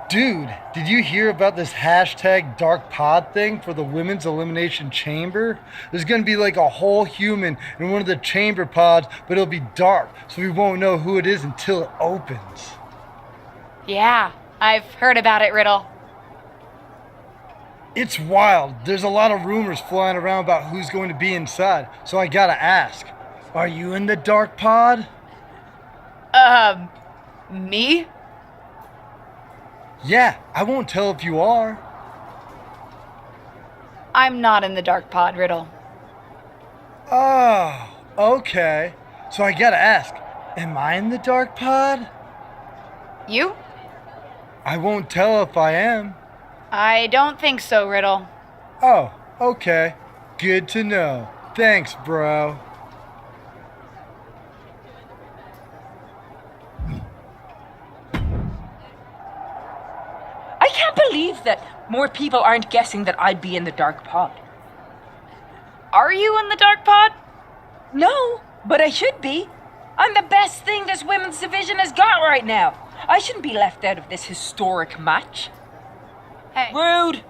Dude, did you hear about this hashtag dark pod thing for the women's elimination chamber? There's gonna be like a whole human in one of the chamber pods, but it'll be dark, so we won't know who it is until it opens. Yeah, I've heard about it, Riddle. It's wild. There's a lot of rumors flying around about who's going to be inside, so I gotta ask, are you in the dark pod? Me? Yeah, I won't tell if you are. I'm not in the dark pod, Riddle. Oh, okay. So I gotta ask, am I in the dark pod? You? I won't tell if I am. I don't think so, Riddle. Oh, okay. Good to know. Thanks, bro. I can't believe that more people aren't guessing that I'd be in the dark pod. Are you in the dark pod? No, but I should be. I'm the best thing this women's division has got right now. I shouldn't be left out of this historic match. Hey. Rude.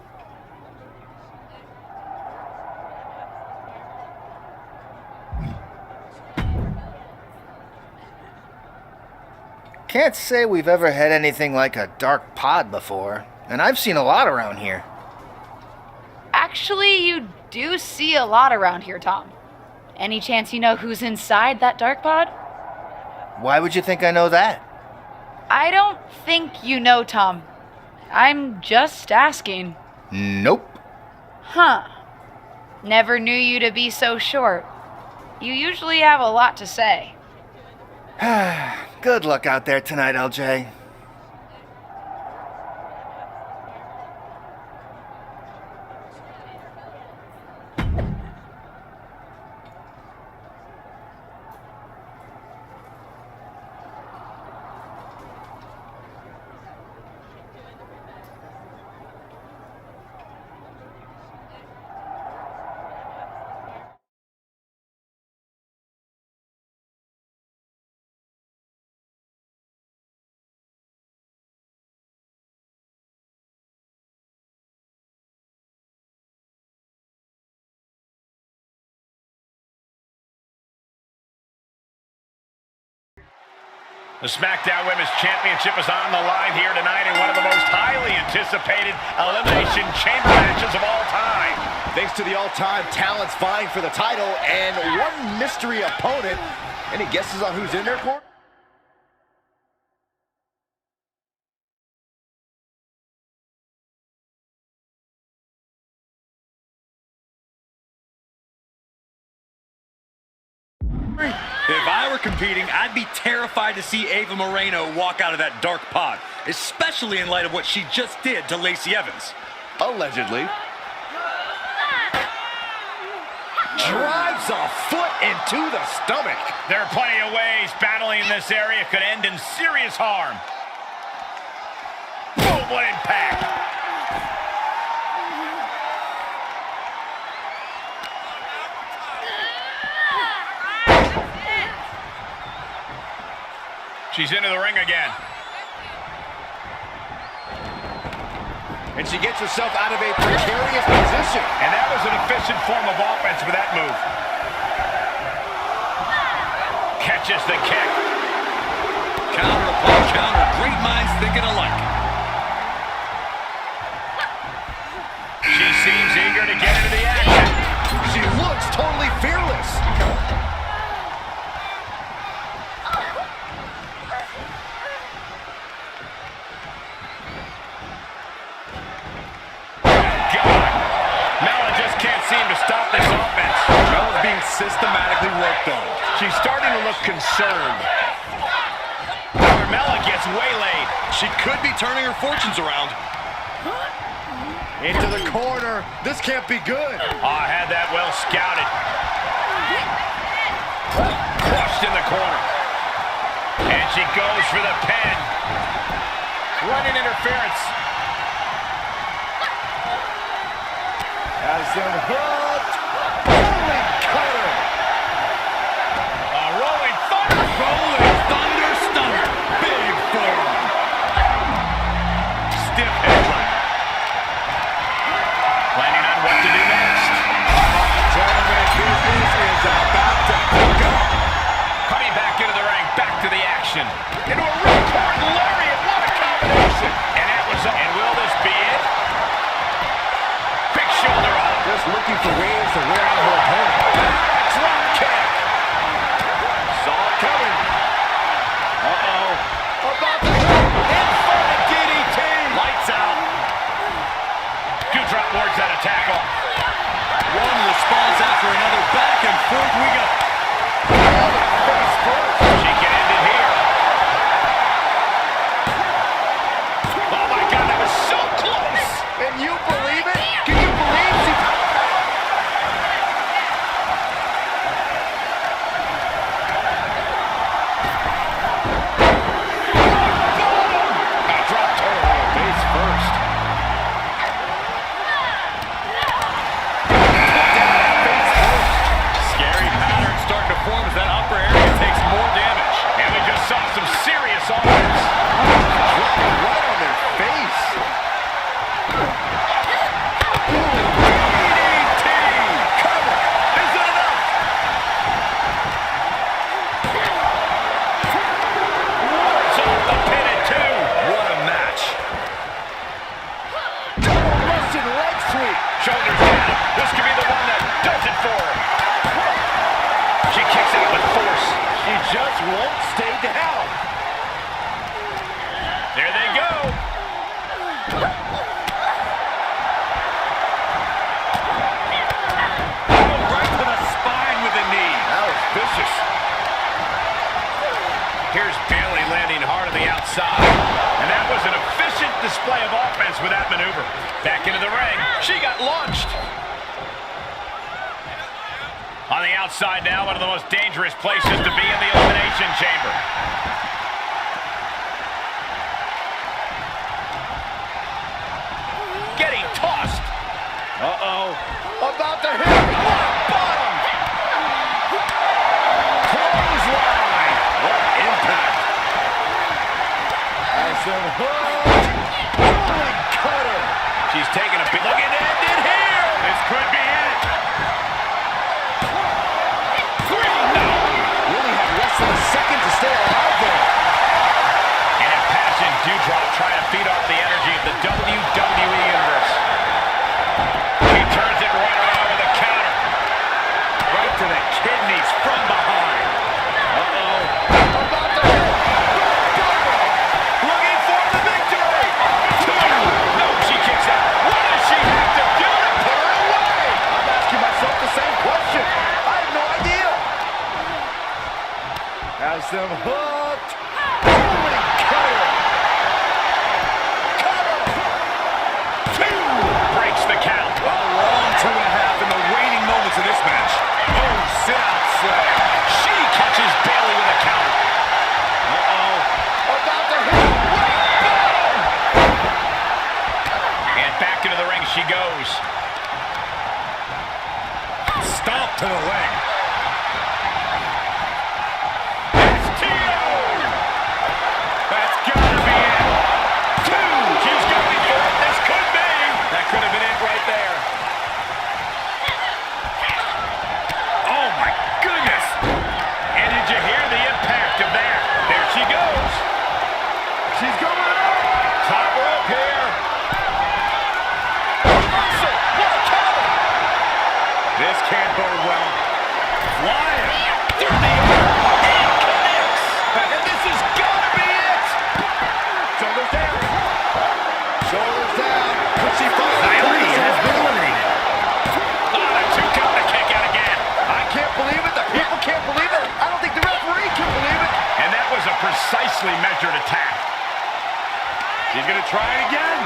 Can't say we've ever had anything like a dark pod before, and I've seen a lot around here. Actually, you do see a lot around here, Tom. Any chance you know who's inside that dark pod? Why would you think I know that? I don't think you know, Tom. I'm just asking. Nope. Huh. Never knew you to be so short. You usually have a lot to say. Good luck out there tonight, LJ. The SmackDown Women's Championship is on the line here tonight in one of the most highly anticipated Elimination Chamber matches of all time. Thanks to the all-time talents vying for the title and one mystery opponent. Any guesses on who's in there, Court? If I were competing, I'd be terrified to see Ava Moreno walk out of that dark pod, especially in light of what she just did to Lacey Evans. Allegedly. Drives a foot into the stomach. There are plenty of ways battling in this area could end in serious harm. Boom, what impact. She's into the ring again. And she gets herself out of a precarious position. And that was an efficient form of offense with that move. Catches the kick. Counter upon counter. Great minds thinking alike. She seems eager to get into the action. She looks totally fearless. Systematically worked on. She's starting to look concerned. Carmella gets waylaid. She could be turning her fortunes around. Into the corner. This can't be good. I had that well scouted. Crushed in the corner. And she goes for the pin. Running interference. Has them hooked. Rolling Thunder Stunner. Big forearm. Stiff headlock. Planning on what to do next. Gentlemen, business is about to pick up. Coming back into the ring. Back to the action. Into a ripcord lariat. What a combination. And that was up. And will this be it? Quick shoulder up. Just looking for Here's Bayley landing hard on the outside. And that was an efficient display of offense with that maneuver. Back into the ring. She got launched. On the outside now, one of the most dangerous places to be in the Elimination Chamber. Getting tossed. Uh-oh. About to hit. Bottom. Clothesline. What impact. As the hook. Cutter. She's taking a big look at it here. This could be it. Really had less than a second to stay alive there. And a passion Dewdrop trying to feed off the energy of the WWE Universe. He turns it right around with a counter. Right to the kidneys from behind. Uh-oh. About to hit. Looking for the victory. No, she kicks out. What does she have to do to put her away? I'm asking myself the same question. I have no idea. Has them hooked. Holy cutter. Breaks the count. A long 2.5 in the waning moments of this match. Oh, sit-out slam. She catches Bayley with a counter. Uh-oh. About to hit. And back into the ring she goes. Stomp to the leg. That's gotta be it. 2. She's going for it. This could be. That could have been it right there. Oh my goodness. And did you hear the impact of that? There she goes. She's going up. Top rope here. Reversal. What a counter. This can't bode well. Flying. Through the air. And connects. And this is gotta be it. Shoulders down. Shoulders down. Could she find Bayley has been eliminated. The 2 count to kick out again. I can't believe it. The people can't believe it. I don't think the referee can believe it. And that was a precisely measured attack. She's going to try it again.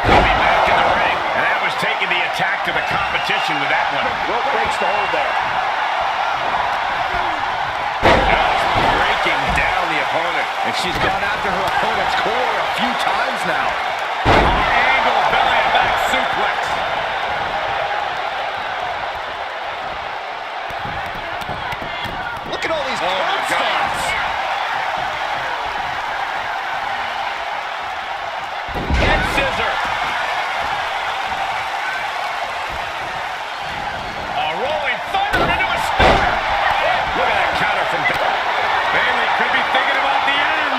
Coming back in the ring. And that was taking the attack to the competition with that one. Rope breaks the hold there. Just breaking down the opponent. And she's gone after her opponent's core a few times now. Angle belly and back suplex. Look at all these Oh, my curb God. stops. Head scissor. A rolling thunder into a stunner. Look at that counter from Bayley. Could be thinking about the end.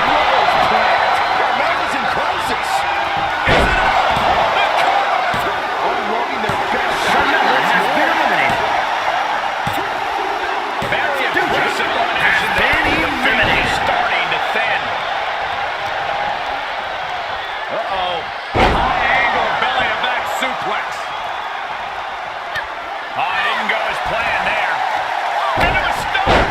Rose plant. Carmella's in crisis. Is it up? The cover. Unloading their best shot. Carmella has been eliminated. Very impressive elimination. Been eliminated. Starting to thin. Uh-oh. High angle belly to back suplex. Oh, it didn't go as planned there. Into a stunner.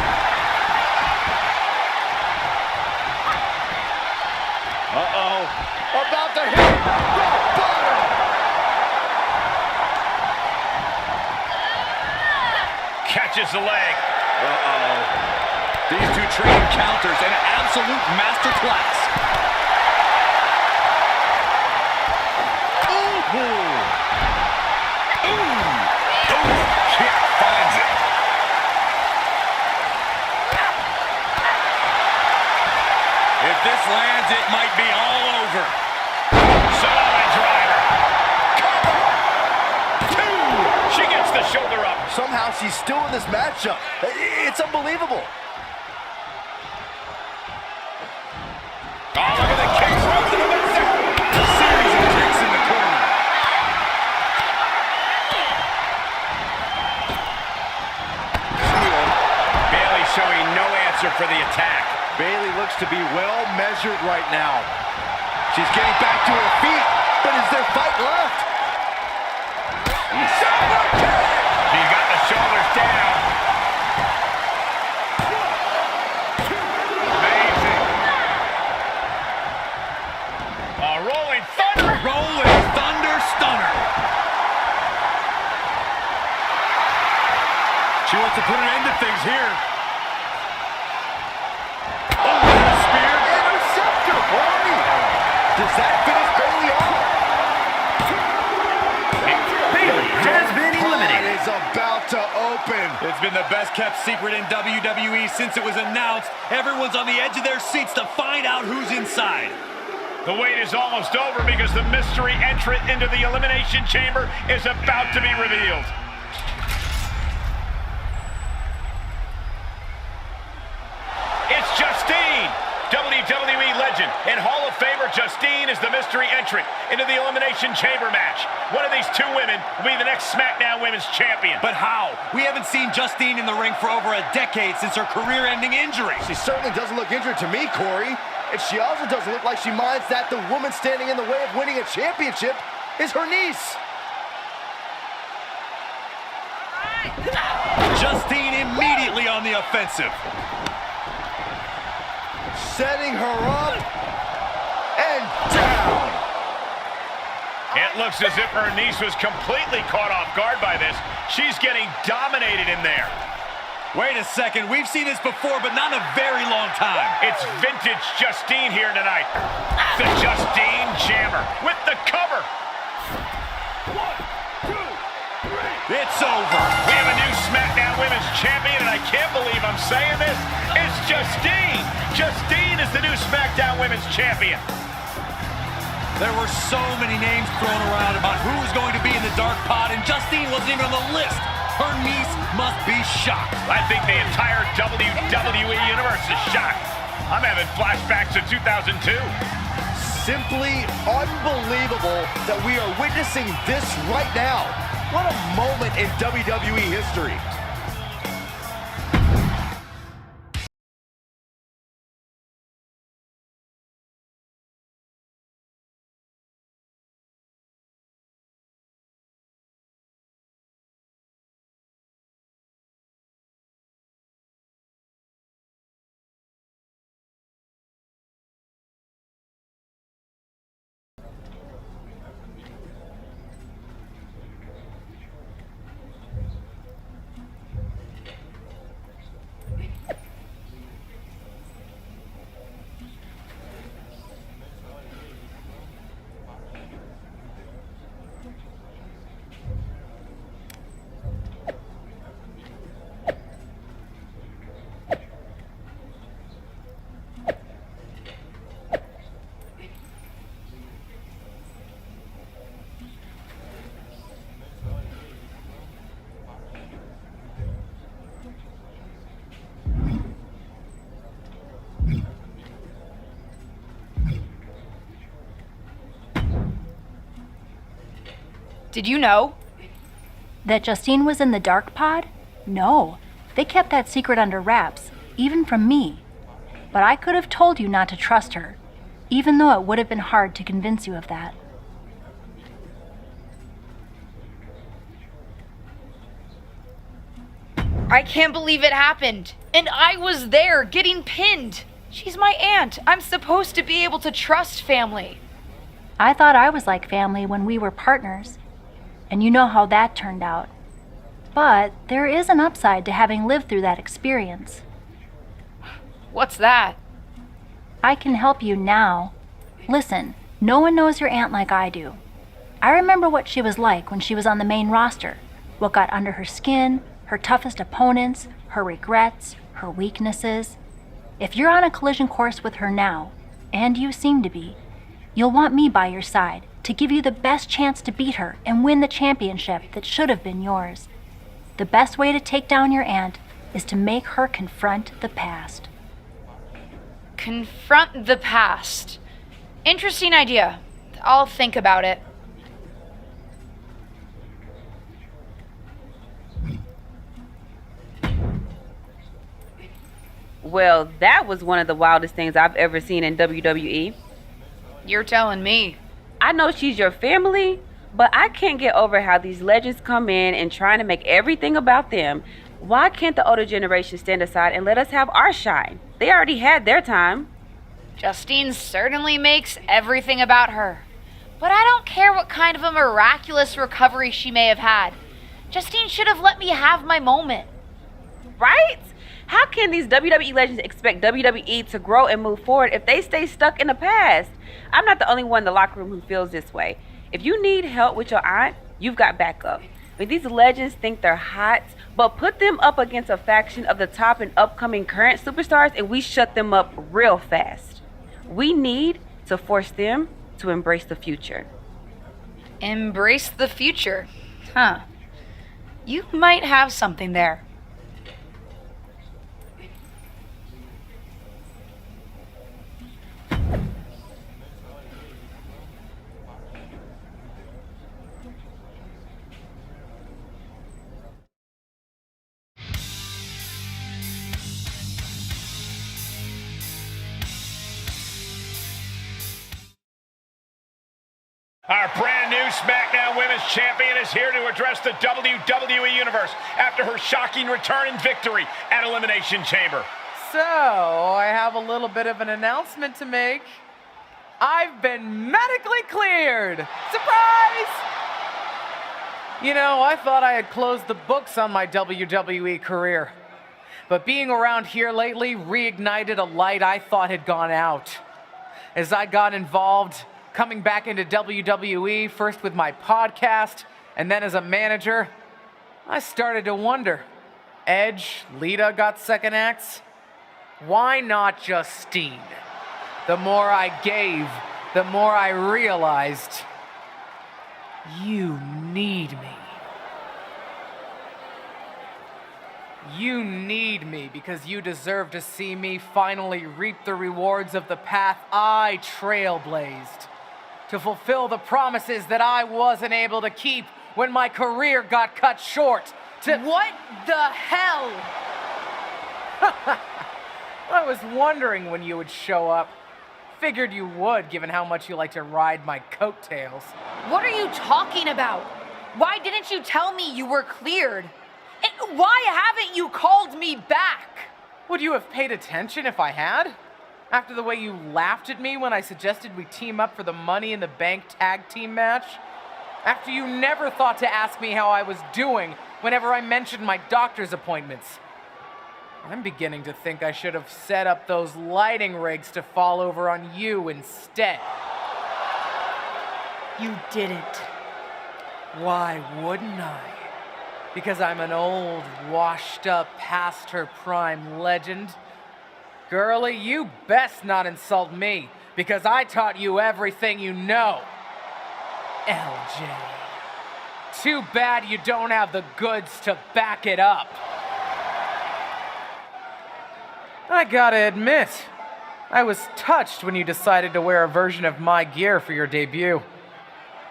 Uh-oh. About to hit. Rock bottom. Catches the leg. Uh-oh. These two trained counters, an absolute masterclass. Ooh. Kick finds it. If this lands, it might be all over. Solid driver. Cover. 2. She gets the shoulder up. Somehow she's still in this matchup. It's unbelievable. Oh, look at the kicks. Right to the midsection. A series of kicks in the corner. Bayley showing no answer for the attack. Bayley looks to be well measured right now. She's getting back to her feet, but is there fight left? She's got the shoulders down. She wants to put an end to things here. Oh, and a spear. Interceptor, Corey. Does that finish Bailey off? Bailey has been Pod eliminated. is about to open. It's been the best kept secret in WWE since it was announced. Everyone's on the edge of their seats to find out who's inside. The wait is almost over because the mystery entrant into the Elimination Chamber is about to be revealed. It's Justine, WWE legend and Hall of Famer Justine is the mystery entrant into the Elimination Chamber match. One of these two women will be the next SmackDown Women's Champion. But how? We haven't seen Justine in the ring for over a decade since her career-ending injury. She certainly doesn't look injured to me, Corey. And she also doesn't look like she minds that the woman standing in the way of winning a championship is her niece. Justine immediately on the offensive. Setting her up and down. It looks as if her niece was completely caught off guard by this. She's getting dominated in there. Wait a second, we've seen this before, but not in a very long time. It's vintage Justine here tonight. The Justine Jammer with the cover. 1, 2, 3. It's over. We have a new SmackDown Women's Champion, and I can't believe I'm saying this. It's Justine. Justine is the new SmackDown Women's Champion. There were so many names thrown around about who was going to be in the dark pod, and Justine wasn't even on the list. Her niece must be shocked. I think the entire WWE Universe is shocked. I'm having flashbacks to 2002. Simply unbelievable that we are witnessing this right now. What a moment in WWE history. Did you know? That Justine was in the dark pod? No. They kept that secret under wraps, even from me. But I could have told you not to trust her, even though it would have been hard to convince you of that. I can't believe it happened. And I was there getting pinned. She's my aunt. I'm supposed to be able to trust family. I thought I was like family when we were partners, and you know how that turned out. But there is an upside to having lived through that experience. What's that? I can help you now. Listen, no one knows your aunt like I do. I remember what she was like when she was on the main roster, what got under her skin, her toughest opponents, her regrets, her weaknesses. If you're on a collision course with her now, and you seem to be, you'll want me by your side to give you the best chance to beat her and win the championship that should have been yours. The best way to take down your aunt is to make her confront the past. Confront the past. Interesting idea. I'll think about it. Well, that was one of the wildest things I've ever seen in WWE. You're telling me. I know she's your family, but I can't get over how these legends come in and trying to make everything about them. Why can't the older generation stand aside and let us have our shine? They already had their time. Justine certainly makes everything about her. But I don't care what kind of a miraculous recovery she may have had. Justine should have let me have my moment. right? How can these WWE legends expect WWE to grow and move forward if they stay stuck in the past? I'm not the only one in the locker room who feels this way. If you need help with your aunt, you've got backup. But these legends think they're hot, but put them up against a faction of the top and upcoming current superstars and we shut them up real fast. We need to force them to embrace the future. Embrace the future. Huh. You might have something there. Our brand new SmackDown Women's Champion is here to address the WWE Universe after her shocking return and victory at Elimination Chamber. So, I have a little bit of an announcement to make. I've been medically cleared! Surprise! You know, I thought I had closed the books on my WWE career. But being around here lately reignited a light I thought had gone out. As I got involved, coming back into WWE, first with my podcast, and then as a manager, I started to wonder. Edge, Lita got second acts. Why not Justine? The more I gave, the more I realized, you need me. You need me because you deserve to see me finally reap the rewards of the path I trailblazed. To fulfill the promises that I wasn't able to keep when my career got cut short. What the hell? I was wondering when you would show up. Figured you would, given how much you like to ride my coattails. What are you talking about? Why didn't you tell me you were cleared? And why haven't you called me back? Would you have paid attention if I had? After the way you laughed at me when I suggested we team up for the Money in the Bank tag team match? After you never thought to ask me how I was doing whenever I mentioned my doctor's appointments? I'm beginning to think I should have set up those lighting rigs to fall over on you instead. You didn't. Why wouldn't I? Because I'm an old, washed-up, past-her-prime legend? Girlie, you best not insult me, because I taught you everything you know. LJ. Too bad you don't have the goods to back it up. I gotta admit, I was touched when you decided to wear a version of my gear for your debut.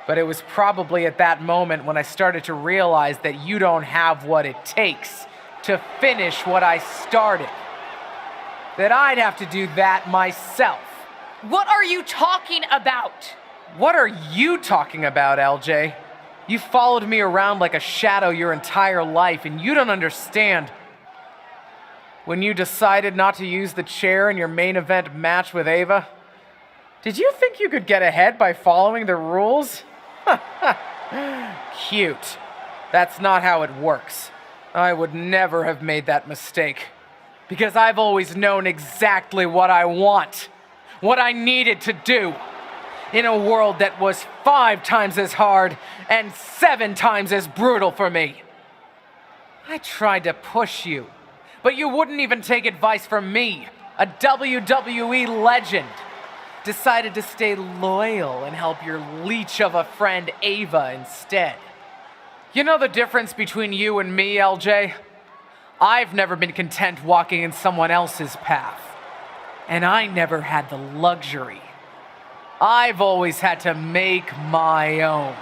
But it was probably at that moment when I started to realize that you don't have what it takes to finish what I started. That I'd have to do that myself. What are you talking about? What are you talking about, LJ? You followed me around like a shadow your entire life, and you don't understand. When you decided not to use the chair in your main event match with Ava, did you think you could get ahead by following the rules? Cute. That's not how it works. I would never have made that mistake. Because I've always known exactly what I want. What I needed to do. In a world that was 5 times as hard and 7 times as brutal for me. I tried to push you, but you wouldn't even take advice from me, a WWE legend. Decided to stay loyal and help your leech of a friend Ava instead. You know the difference between you and me, LJ? I've never been content walking in someone else's path. And I never had the luxury. I've always had to make my own.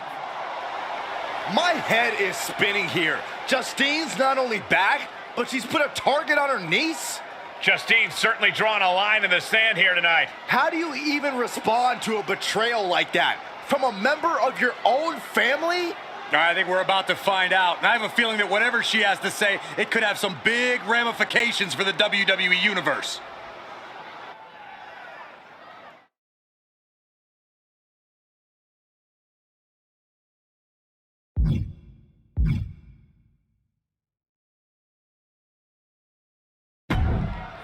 My head is spinning here. Justine's not only back, but she's put a target on her niece? Justine's certainly drawn a line in the sand here tonight. How do you even respond to a betrayal like that? From a member of your own family? I think we're about to find out. And I have a feeling that whatever she has to say, it could have some big ramifications for the WWE Universe.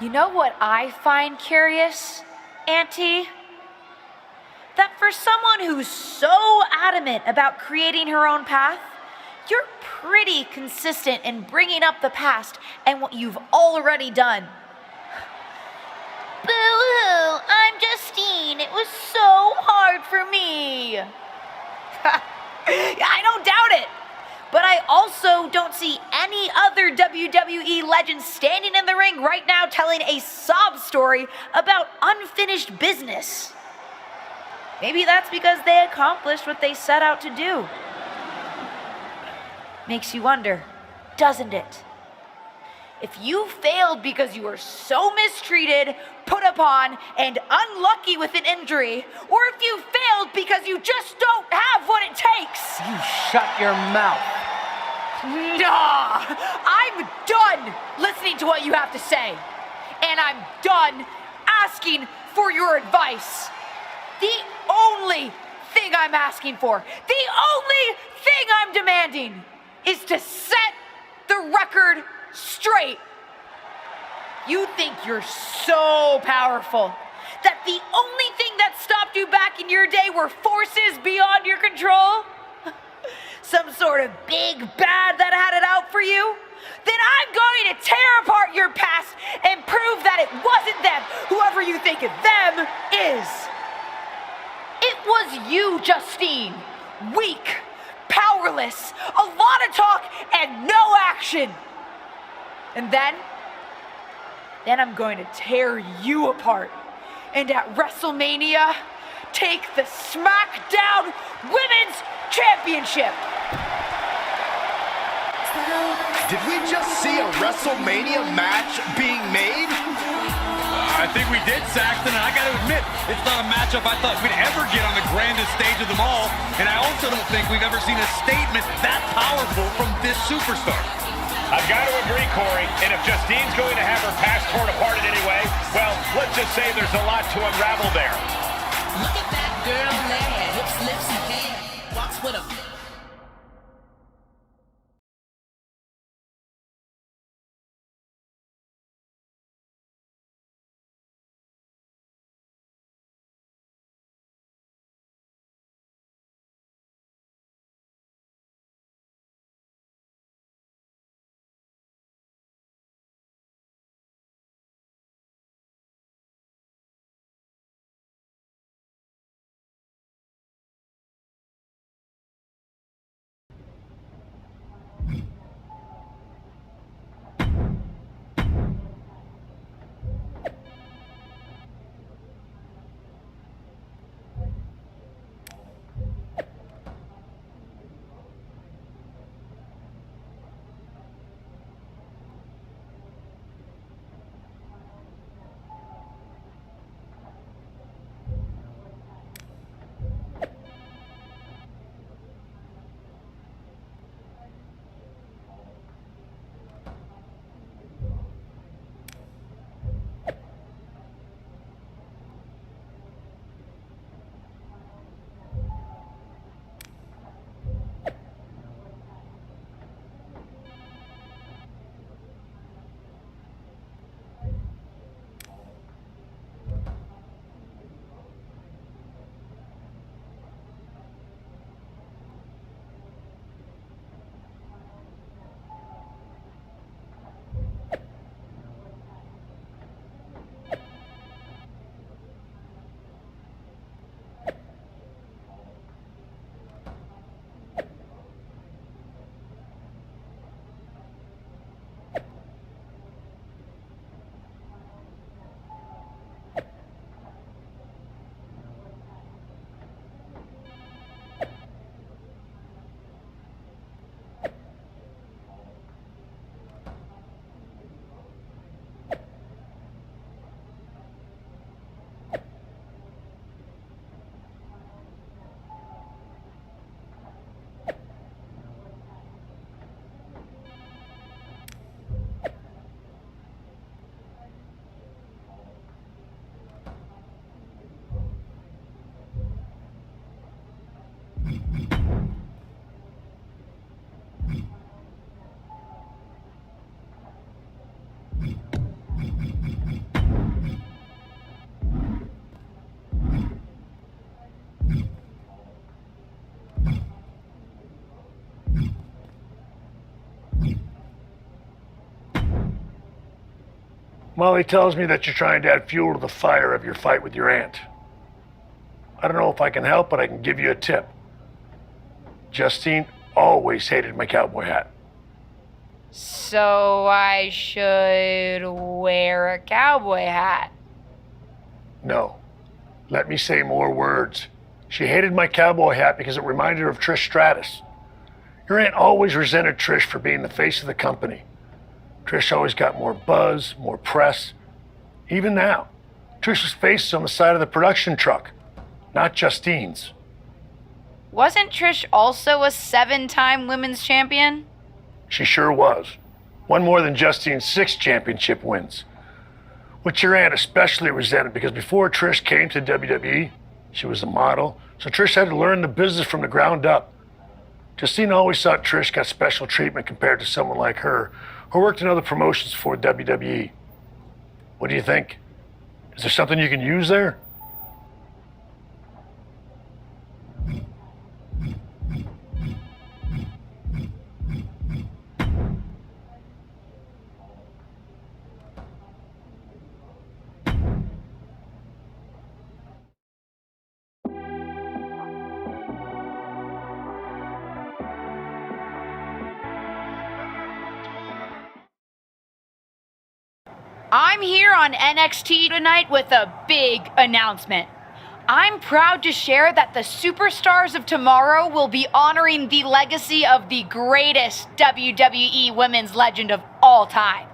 You know what I find curious, Auntie? That for someone who's so adamant about creating her own path, you're pretty consistent in bringing up the past and what you've already done. Boo-hoo, I'm Justine. It was so hard for me. I don't doubt it. But I also don't see any other WWE legends standing in the ring right now telling a sob story about unfinished business. Maybe that's because they accomplished what they set out to do. Makes you wonder, doesn't it? If you failed because you were so mistreated, put upon, and unlucky with an injury, or if you failed because you just don't have what it takes. You shut your mouth. Nah, I'm done listening to what you have to say. And I'm done asking for your advice. The only thing I'm asking for, the only thing I'm demanding is to set the record straight. You think you're so powerful that the only thing that stopped you back in your day were forces beyond your control? Some sort of big bad that had it out for you? Then I'm going to tear apart your past and prove that it wasn't them, whoever you think them is. It was you, Justine. Weak, powerless, a lot of talk and no action. And then I'm going to tear you apart. And at WrestleMania, take the SmackDown Women's Championship. Did we just see a WrestleMania match being made? I think we did, Saxton, and I got to admit, it's not a matchup I thought we'd ever get on the grandest stage of them all, and I also don't think we've ever seen a statement that powerful from this superstar. I've got to agree, Corey, and if Justine's going to have her past torn apart in any way, well, let's just say there's a lot to unravel there. Look at that girl glad, hips, lips, and hair. Walks with a Molly tells me that you're trying to add fuel to the fire of your fight with your aunt. I don't know if I can help, but I can give you a tip. Justine always hated my cowboy hat. So I should wear a cowboy hat. No. Let me say more words. She hated my cowboy hat because it reminded her of Trish Stratus. Your aunt always resented Trish for being the face of the company. Trish always got more buzz, more press. Even now, Trish's face is on the side of the production truck, not Justine's. Wasn't Trish also a 7-time women's champion? She sure was. One more than Justine's 6 championship wins. Which your aunt especially resented because before Trish came to WWE, she was a model, so Trish had to learn the business from the ground up. Justine always thought Trish got special treatment compared to someone like her, who worked in other promotions for WWE. What do you think? Is there something you can use there? I'm here on NXT tonight with a big announcement. I'm proud to share that the Superstars of tomorrow will be honoring the legacy of the greatest WWE women's legend of all time.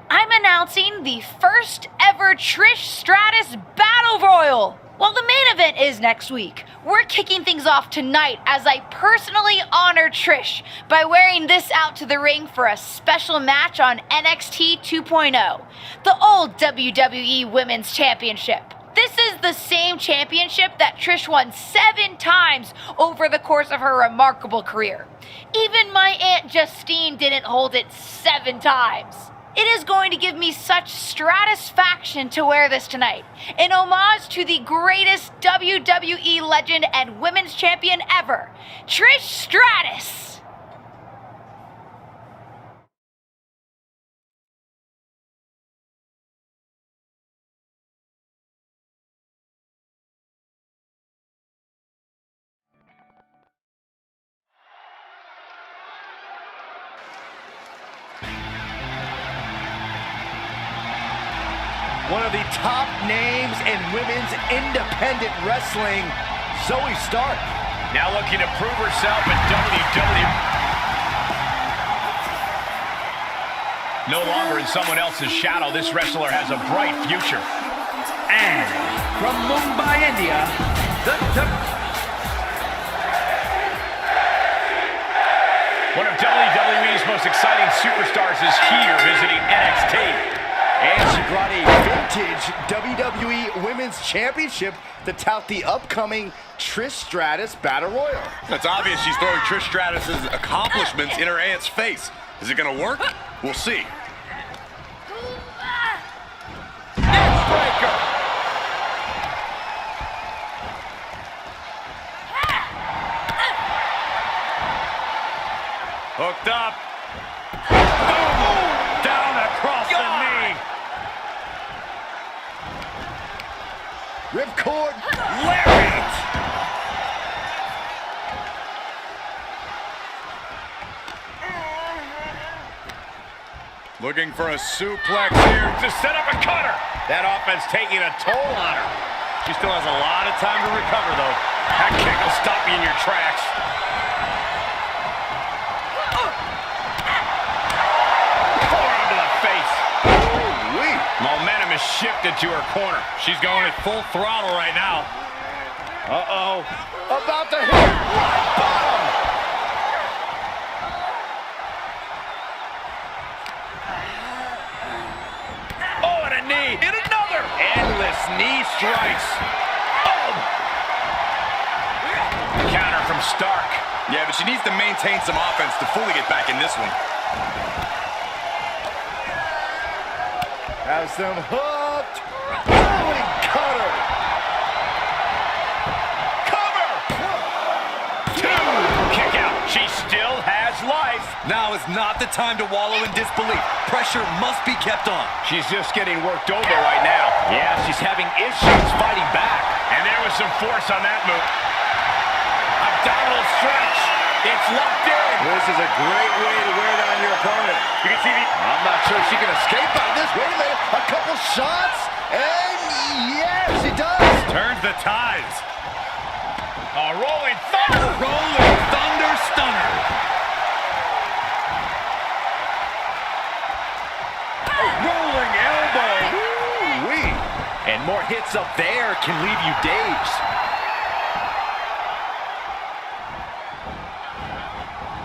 I'm announcing the first ever Trish Stratus Battle Royal. Well, the main event is next week. We're kicking things off tonight as I personally honor Trish by wearing this out to the ring for a special match on NXT 2.0, the old WWE Women's Championship. This is the same championship that Trish won 7 times over the course of her remarkable career. Even my Aunt Justine didn't hold it 7 times. It is going to give me such stratisfaction to wear this tonight, in homage to the greatest WWE legend and women's champion ever, Trish Stratus. One of the top names in women's independent wrestling, Zoe Stark. Now looking to prove herself in WWE. No longer in someone else's shadow, this wrestler has a bright future. And from Mumbai, India, One of WWE's most exciting superstars is here visiting NXT. And she brought a vintage WWE Women's Championship to tout the upcoming Trish Stratus Battle Royal. It's obvious she's throwing Trish Stratus's accomplishments in her aunt's face. Is it gonna work? We'll see. Neckbreaker! Hooked up. Boom! Down across the knee. Ripcord. Lariat. Looking for a suplex here. To set up a cutter. That offense taking a toll on her. She still has a lot of time to recover, though. That kick will stop you in your tracks. Forearm to the face. Ooh-wee. Momentum is shifted to her corner. She's going at full throttle right now. Uh-oh. About to hit rock bottom. Oh, and a knee. And another. Endless knee strikes. Oh. Counter from Stark. Yeah, but she needs to maintain some offense to fully get back in this one. Has them hooked. Rolling cutter. Cover. 2. Kick out. She still has life. Now is not the time to wallow in disbelief. Pressure must be kept on. She's just getting worked over right now. Yeah, she's having issues fighting back. And there was some force on that move. Abdominal stretch. It's locked in. This is a great way to wear down your opponent. You can see I'm not sure she can escape out of this. Wait a minute. A couple shots. And yes, she does. Turns the tides. A rolling thunder. Rolling thunder stunner. Rolling elbow. Ooh-wee. And more hits up there can leave you dazed.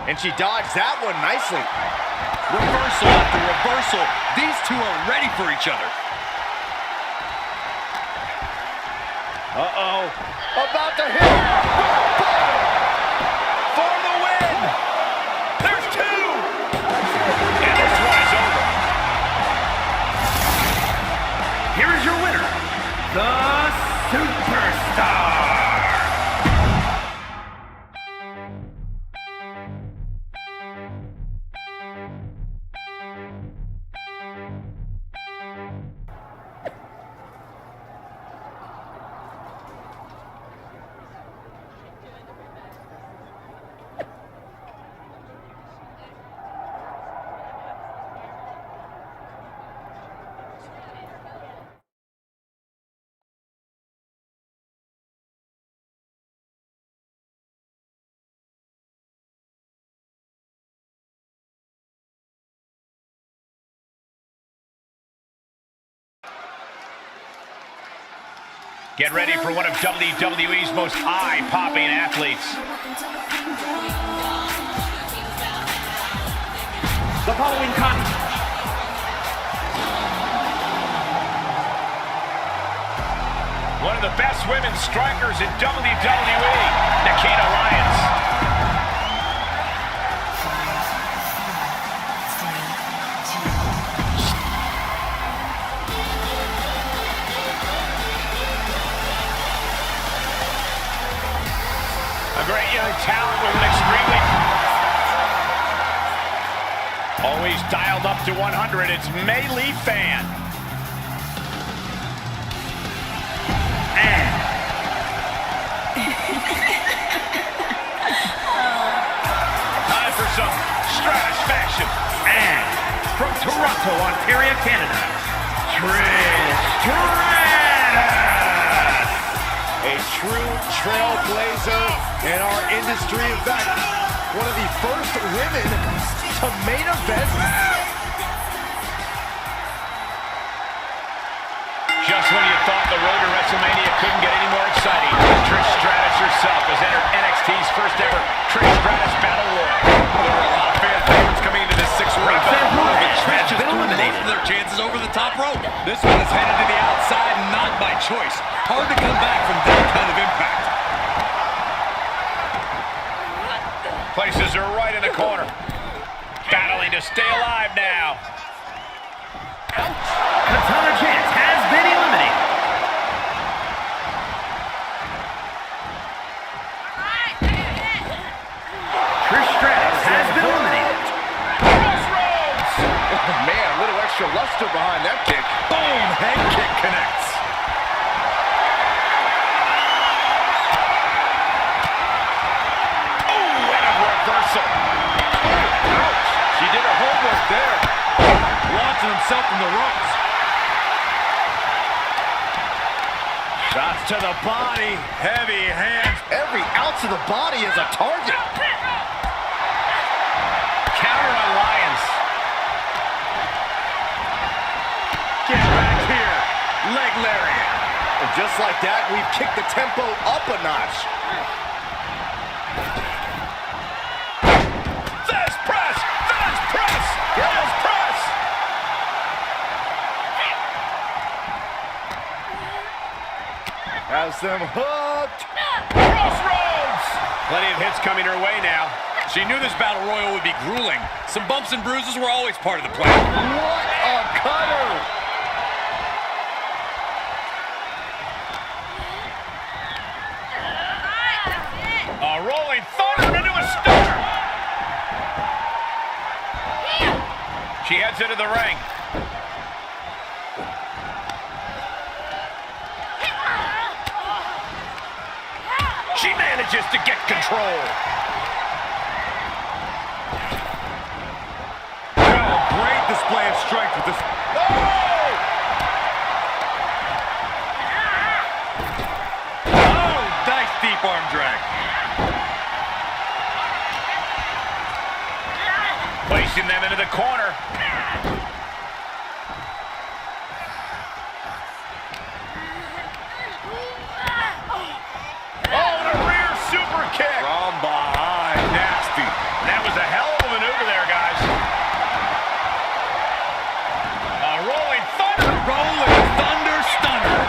And she dodged that one nicely. Reversal after reversal. These two are ready for each other. Uh-oh. About to hit. For the win. There's two. And this one is over. Here is your winner, the Superstar. Get ready for one of WWE's most eye-popping athletes. The following contest. One of the best women's strikers in WWE, Nikita Lyons. A great young talent with an extremely... Always dialed up to 100, it's Mei Lee Fan. And time for some stratisfaction. And from Toronto, Ontario, Canada, Trish Stratus. A true trailblazer in our industry. In fact, one of the first women to main event. Just when you thought the road to WrestleMania couldn't get any more exciting, Trish Stratus herself has entered NXT's first ever Trish Stratus Battle Royal. There were a lot of fan favorites coming into this six-way battle. Trish has eliminated their chances over the top rope. This one is headed to the outside, not by choice. Hard to come back from that kind of impact. Places her right in the corner. Battling to stay alive now. Katana Chance has been eliminated. Trish Stratus has been eliminated. Crossroads! Oh, man, a little extra luster behind that kick. Boom! Head kick connects. Oh, and a reversal. Ouch. She did her homework there. Launching himself from the ropes. Shots to the body. Heavy hands. Every ounce of the body is a target. Counter on Lyons. Get back here. Leg lariat. And just like that, we've kicked the tempo up a notch. Fast press. Fast press. Fast press. Has them hooked. Crossroads. Plenty of hits coming her way now. She knew this battle royal would be grueling. Some bumps and bruises were always part of the plan. What a cutter. A rolling thunder into a stunner. runs into the ring. She manages to get control. Oh, great display of strength with this. Oh, nice deep arm drag. Placing them into the corner. Oh, and a rear super kick. From behind, nasty. That was a hell of a maneuver there, guys. A rolling thunder. Rolling thunder stunner.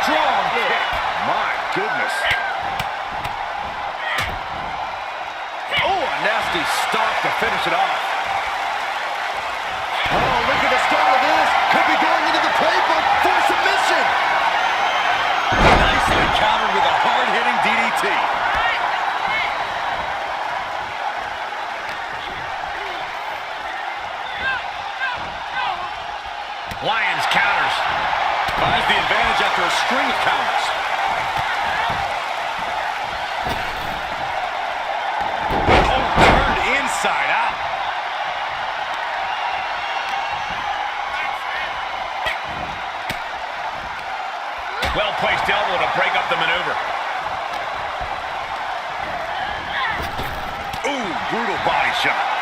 Strong kick. My goodness. Oh, a nasty stop to finish it off. Oh, look at the start of this. Could be going into the playbook for submission. Nicely countered with a hard-hitting DDT. Lions counters. Finds the advantage after a string of counters. Oh, turned inside out. Well-placed elbow to break up the maneuver. Ooh, brutal body shot.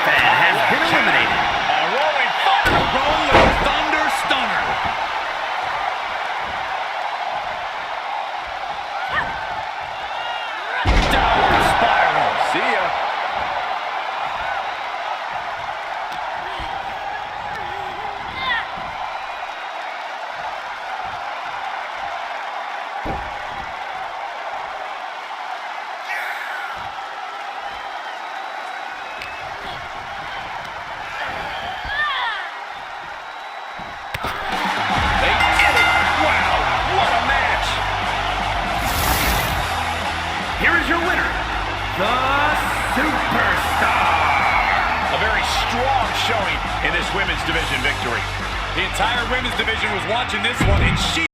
Has been eliminated. A rolling thunder. Rolling thunder stunner. Downward spiral. See ya. Your winner, the Superstar. A very strong showing in this women's division victory. The entire women's division was watching this one, and she...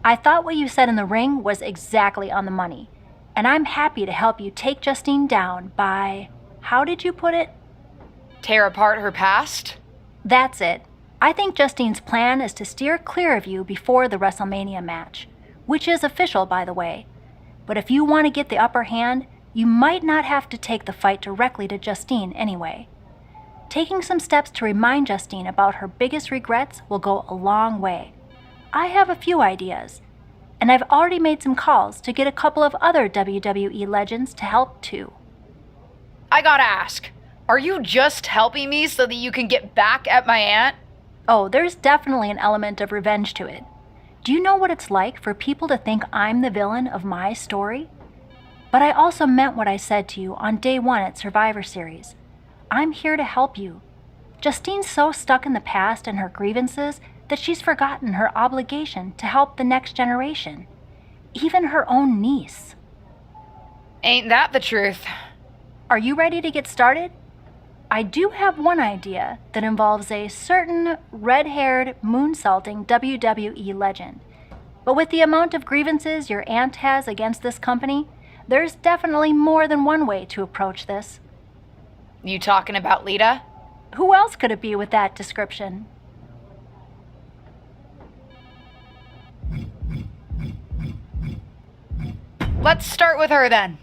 I thought what you said in the ring was exactly on the money, and I'm happy to help you take Justine down by, how did you put it? Tear apart her past? That's it. I think Justine's plan is to steer clear of you before the WrestleMania match, which is official, by the way. But if you want to get the upper hand, you might not have to take the fight directly to Justine anyway. Taking some steps to remind Justine about her biggest regrets will go a long way. I have a few ideas, and I've already made some calls to get a couple of other WWE legends to help too. I gotta ask, are you just helping me so that you can get back at my aunt? Oh, there's definitely an element of revenge to it. Do you know what it's like for people to think I'm the villain of my story? But I also meant what I said to you on day 1 at Survivor Series. I'm here to help you. Justine's so stuck in the past and her grievances that she's forgotten her obligation to help the next generation, even her own niece. Ain't that the truth? Are you ready to get started? I do have one idea that involves a certain red-haired, moonsaulting WWE legend. But with the amount of grievances your aunt has against this company, there's definitely more than one way to approach this. You talking about Lita? Who else could it be with that description? Let's start with her then.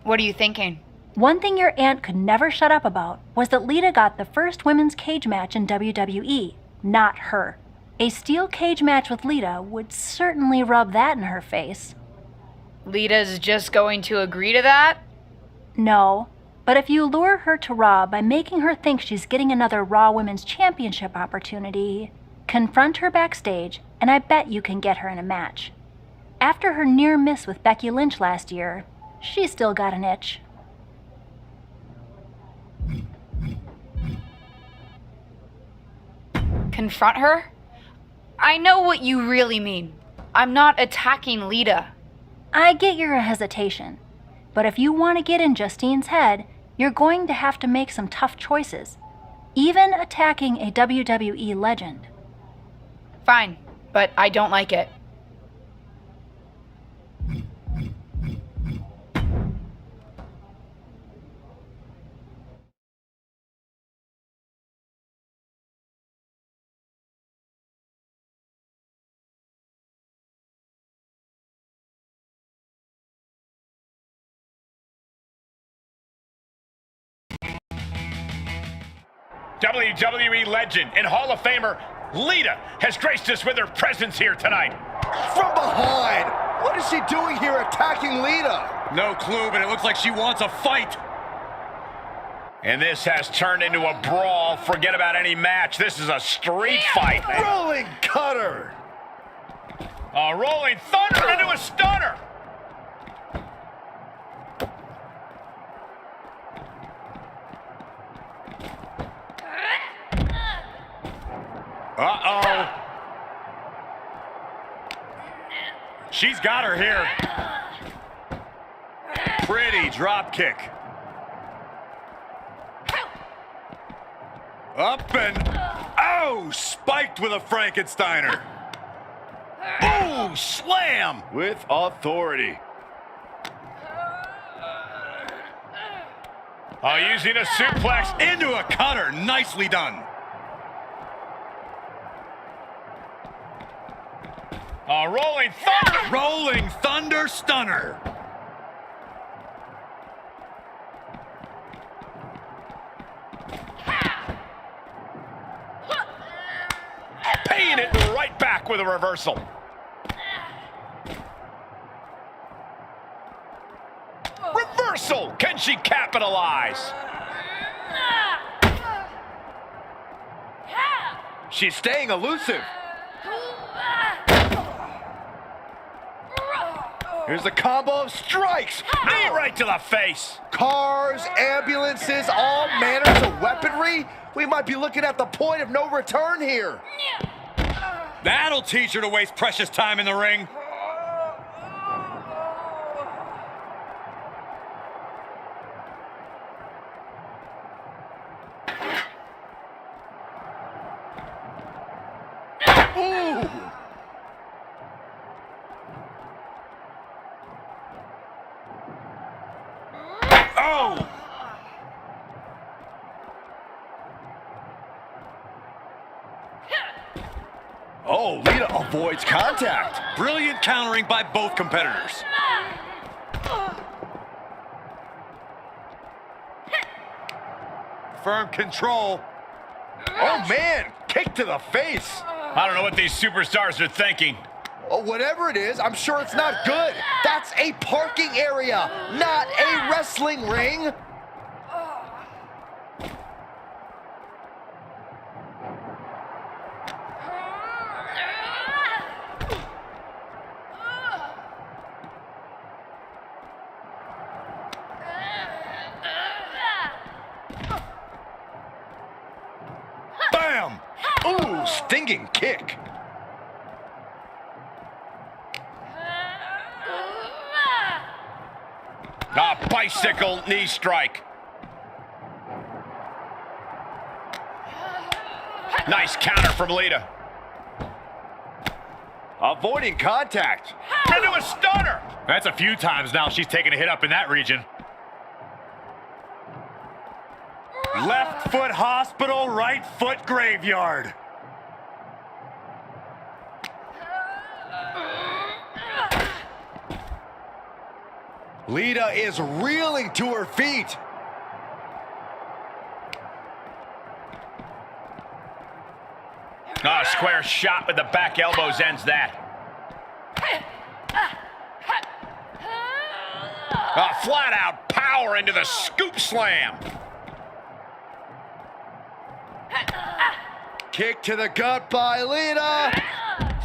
What are you thinking? One thing your aunt could never shut up about was that Lita got the first women's cage match in WWE, not her. A steel cage match with Lita would certainly rub that in her face. Lita's just going to agree to that? No, but if you lure her to Raw by making her think she's getting another Raw Women's Championship opportunity, confront her backstage, and I bet you can get her in a match. After her near miss with Becky Lynch last year, she's still got an itch. Confront her? I know what you really mean. I'm not attacking Lita. I get your hesitation, but if you want to get in Justine's head, you're going to have to make some tough choices, even attacking a WWE legend. Fine, but I don't like it. WWE legend and Hall of Famer Lita has graced us with her presence here tonight. From behind! What is she doing here attacking Lita? No clue, but it looks like she wants a fight. And this has turned into a brawl. Forget about any match. This is a street fight. Rolling cutter! A rolling thunder into a stunner. Uh-oh. She's got her here. Pretty drop kick. Up and... Oh! Spiked with a Frankensteiner. Ooh! Slam! With authority. Using a suplex. Into a cutter. Nicely done. A rolling thunder. Rolling thunder stunner. Paying it right back with a reversal. Reversal. Can she capitalize? She's staying elusive. Here's a combo of strikes. Knee right to the face. Cars, ambulances, all manners of weaponry. We might be looking at the point of no return here. That'll teach her to waste precious time in the ring. Ooh. Oh! Oh, Lita avoids contact. Brilliant countering by both competitors. Firm control. Oh, man. Kick to the face. I don't know what these superstars are thinking. Oh, whatever it is, I'm sure it's not good. That's a parking area, not a wrestling ring. Bam! Ooh, stinging kick. A bicycle knee strike. Nice counter from Lita. Avoiding contact. Into a stunner. That's a few times now she's taken a hit up in that region. Left foot hospital, right foot graveyard. Lita is reeling to her feet. Oh, square shot with the back elbows ends that. Flat out power into the scoop slam. Kick to the gut by Lita,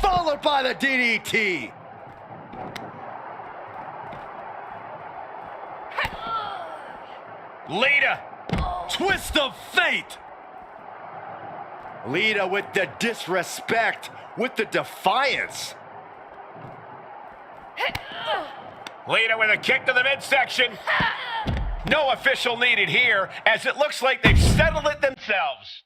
followed by the DDT. Lita, twist of fate. Lita with the disrespect, with the defiance. Lita with a kick to the midsection. No official needed here, as it looks like they've settled it themselves.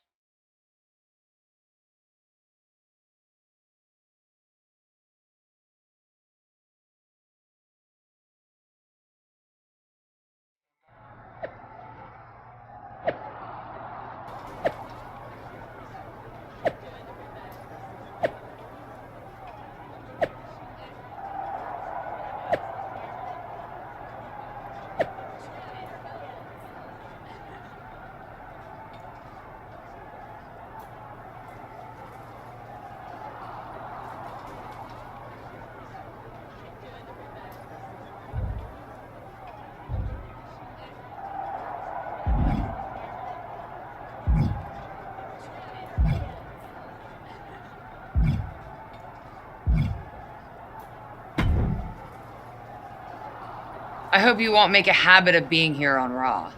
I hope you won't make a habit of being here on Raw.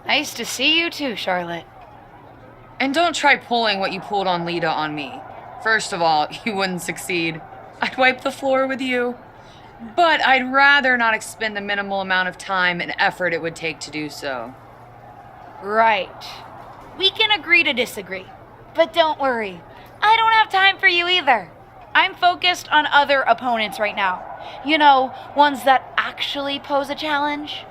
Nice to see you too, Charlotte. And don't try pulling what you pulled on Lita on me. First of all, you wouldn't succeed. I'd wipe the floor with you. But I'd rather not expend the minimal amount of time and effort it would take to do so. Right. We can agree to disagree. But don't worry, I don't have time for you either. I'm focused on other opponents right now. You know, ones that actually pose a challenge.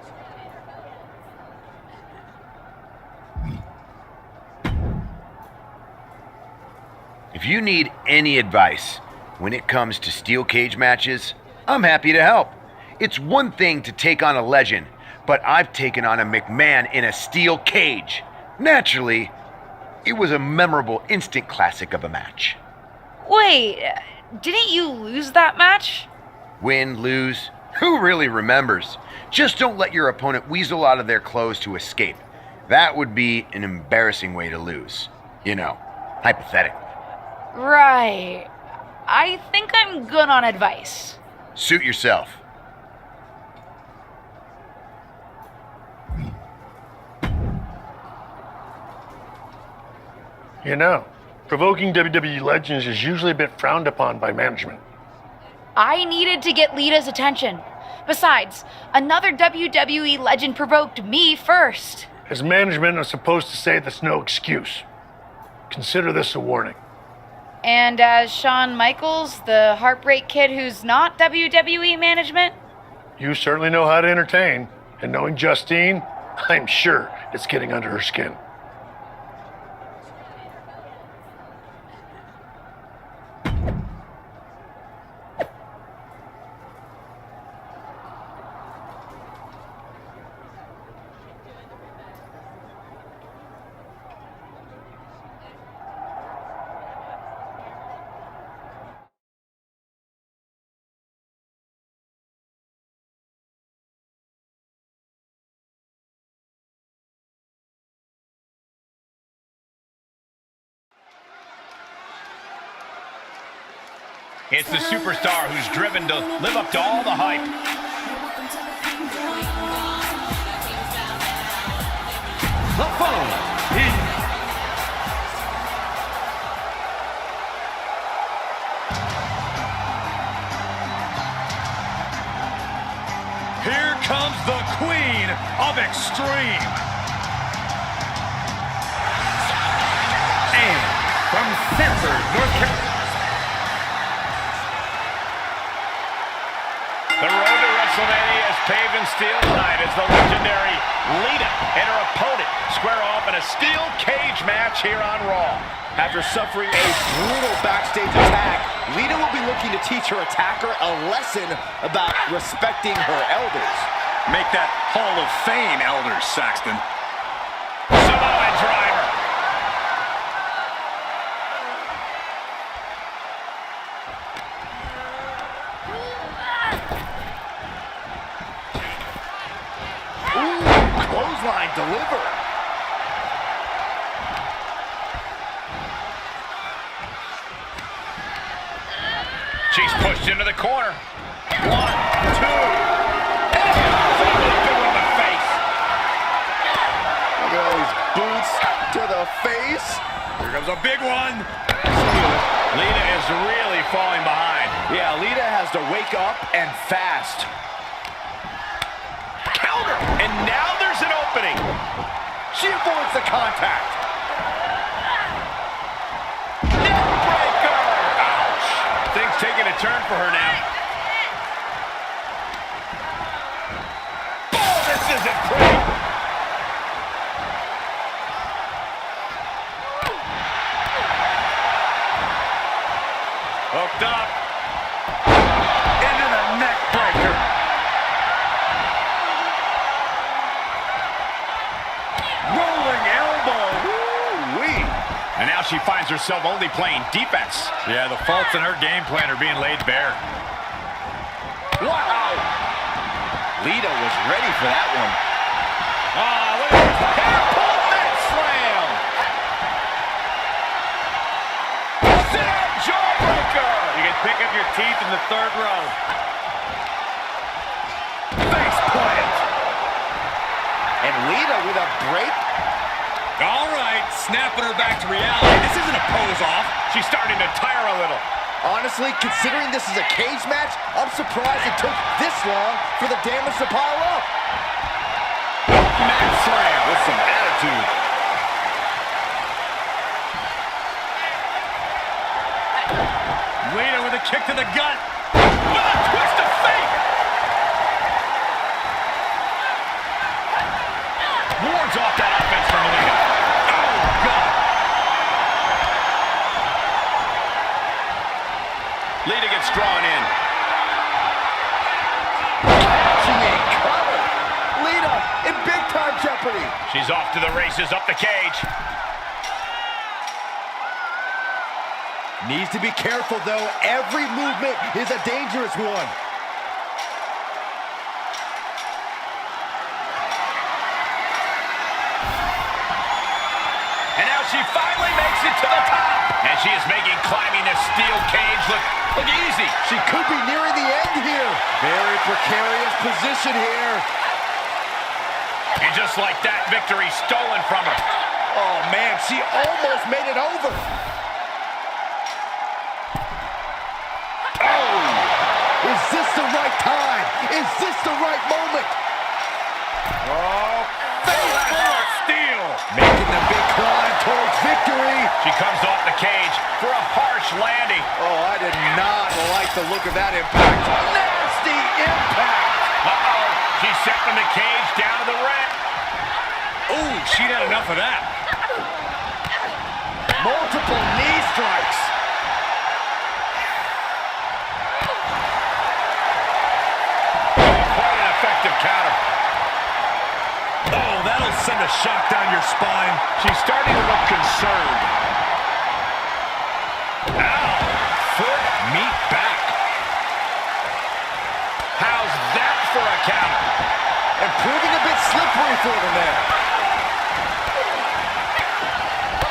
If you need any advice when it comes to steel cage matches, I'm happy to help. It's one thing to take on a legend, but I've taken on a McMahon in a steel cage. Naturally, it was a memorable instant classic of a match. Wait, didn't you lose that match? Win, lose, who really remembers? Just don't let your opponent weasel out of their clothes to escape. That would be an embarrassing way to lose. You know, hypothetically. Right. I think I'm good on advice. Suit yourself. You know, provoking WWE legends is usually a bit frowned upon by management. I needed to get Lita's attention. Besides, another WWE legend provoked me first. As management, I'm supposed to say that's no excuse. Consider this a warning. And as Shawn Michaels, the Heartbreak Kid who's not WWE management? You certainly know how to entertain, and knowing Justine, I'm sure it's getting under her skin. It's the superstar who's driven to live up to all the hype. The phone is... Here comes the Queen of Extreme. And from Sanford, North Carolina... paving steel tonight as the legendary Lita and her opponent square off in a steel cage match here on Raw. After suffering a brutal backstage attack, Lita will be looking to teach her attacker a lesson about respecting her elders. Make that Hall of Fame, elders, Saxton. Samoan driver. Clothesline delivered. She's pushed into the corner. 1, 2. And in the face. Look at all these boots to the face. Here comes a big one. Lita is really falling behind. Yeah, Lita has to wake up and fast. Counter. And now there's an opening. She avoids the contact. Neckbreaker. Ouch. Things taking a turn for her now. Oh, this isn't pretty. Hooked up. Into the neckbreaker. Rolling elbow. Woo-wee. And now she finds herself only playing defense. Yeah, the faults in her game plan are being laid bare. Wow. Lita was ready for that one. Oh, look at this. Hair-pull neck slam. Sit-up jawbreaker. You can pick up your teeth in the third row. Face plant. And Lita with a break. All right, snapping her back to reality. This isn't a pose-off. She's starting to tire a little. Honestly, considering this is a cage match, I'm surprised it took this long for the damage to pile up. Mat slam with some attitude. Lita with a kick to the gut. With a twist of fate. Wards off that offense from Lita. Oh, God. Lita gets drawn in. She ain't coming. Lita in big-time jeopardy. She's off to the races, up the cage. Needs to be careful, though. Every movement is a dangerous one. And now she finally makes it to the top. And she is making climbing this steel cage look easy. She could be nearing the end here. Very precarious position here. And just like that, victory stolen from her. Oh, man, she almost made it over. Oh, is this the right time? Is this the right moment? Oh, faithful steel. Making the big climb towards victory. She comes off the cage for a harsh landing. Oh, I did not like the look of that impact. Nasty impact. Uh-oh. She's set from the cage down to the ring. Ooh, she'd had enough of that. Multiple knee strikes. Quite an effective counter. Oh, that'll send a shock down your spine. She's starting to look concerned. Ow! Foot, meet back. How's that for a counter? And proving a bit slippery for them there.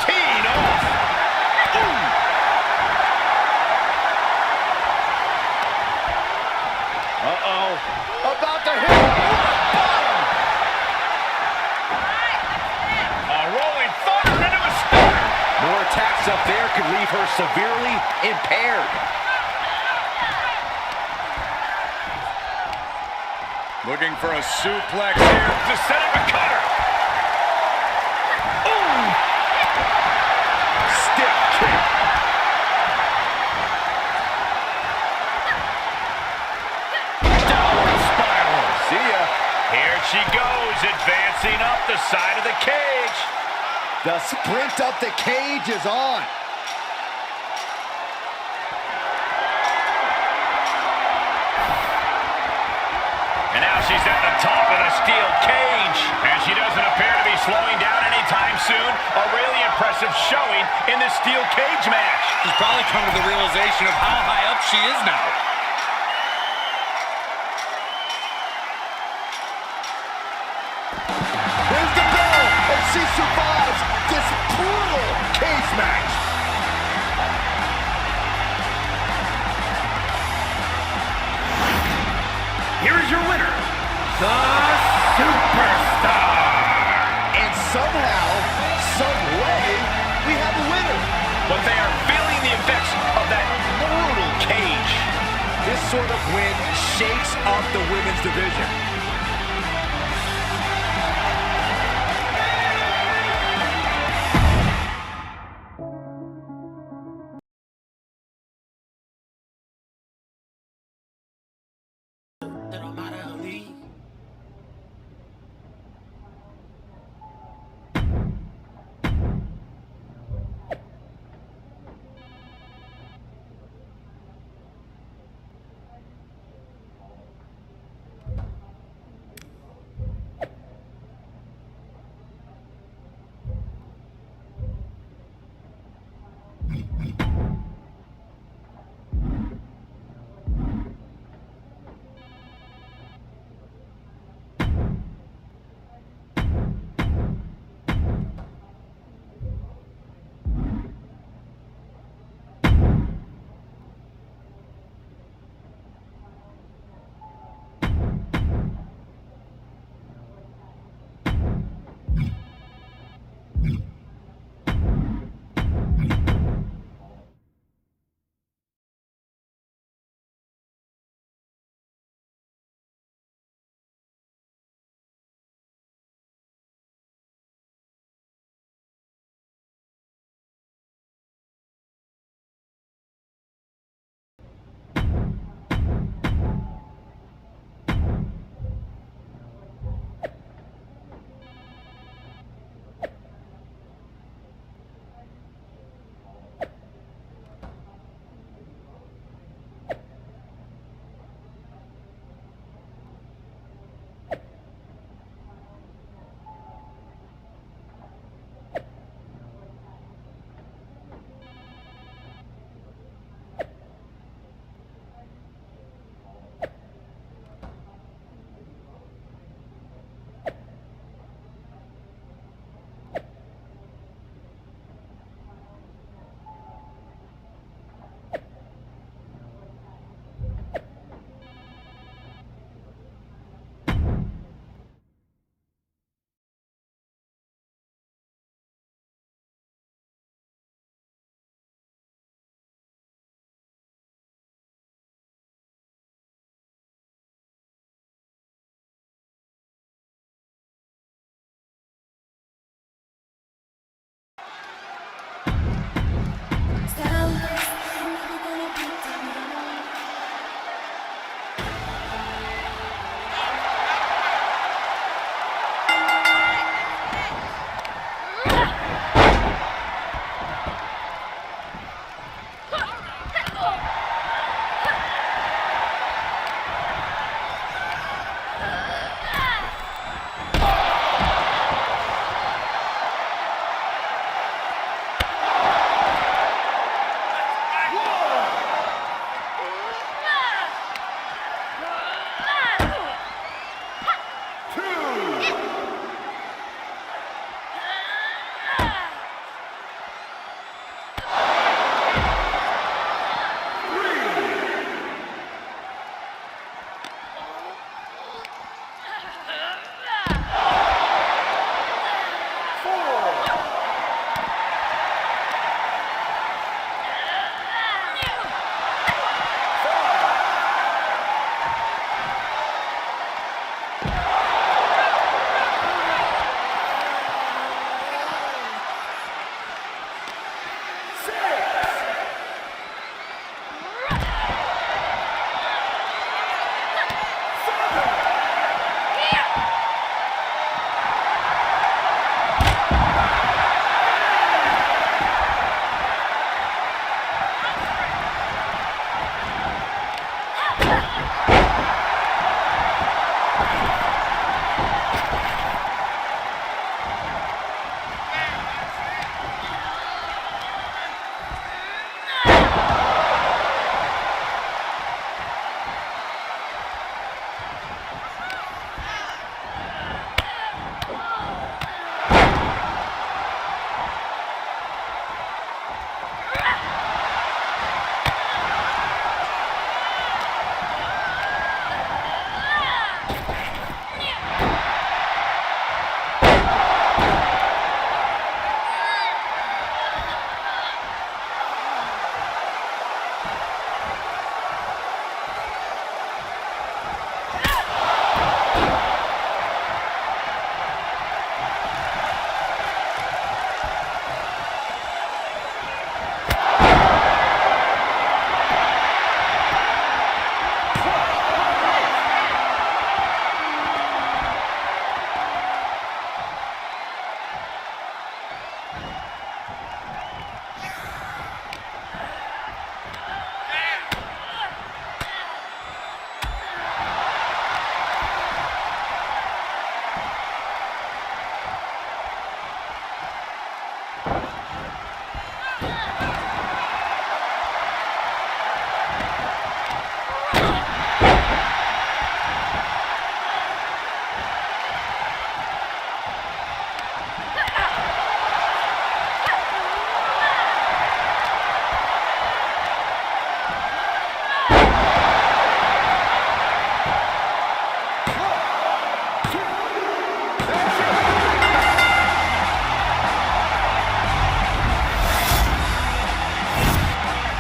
Teeing off. Ooh. Uh-oh. About to hit bottom. A rolling thunder into a stunner. More attacks up there could leave her severely impaired. Looking for a suplex here to set up a cutter. Ooh! Stiff kick. Downward spiral. See There she goes, advancing up the side of the cage. The sprint up the cage is on. And now she's at the top of the steel cage. And she doesn't appear to be slowing down anytime soon. A really impressive showing in the steel cage match. She's probably come to the realization of how high up she is now. There's the bell, and she survives this brutal cage match. Here is your winner, the Superstar. And somehow, some way, we have a winner. But they are feeling the effects of that brutal cage. This sort of win shakes up the women's division.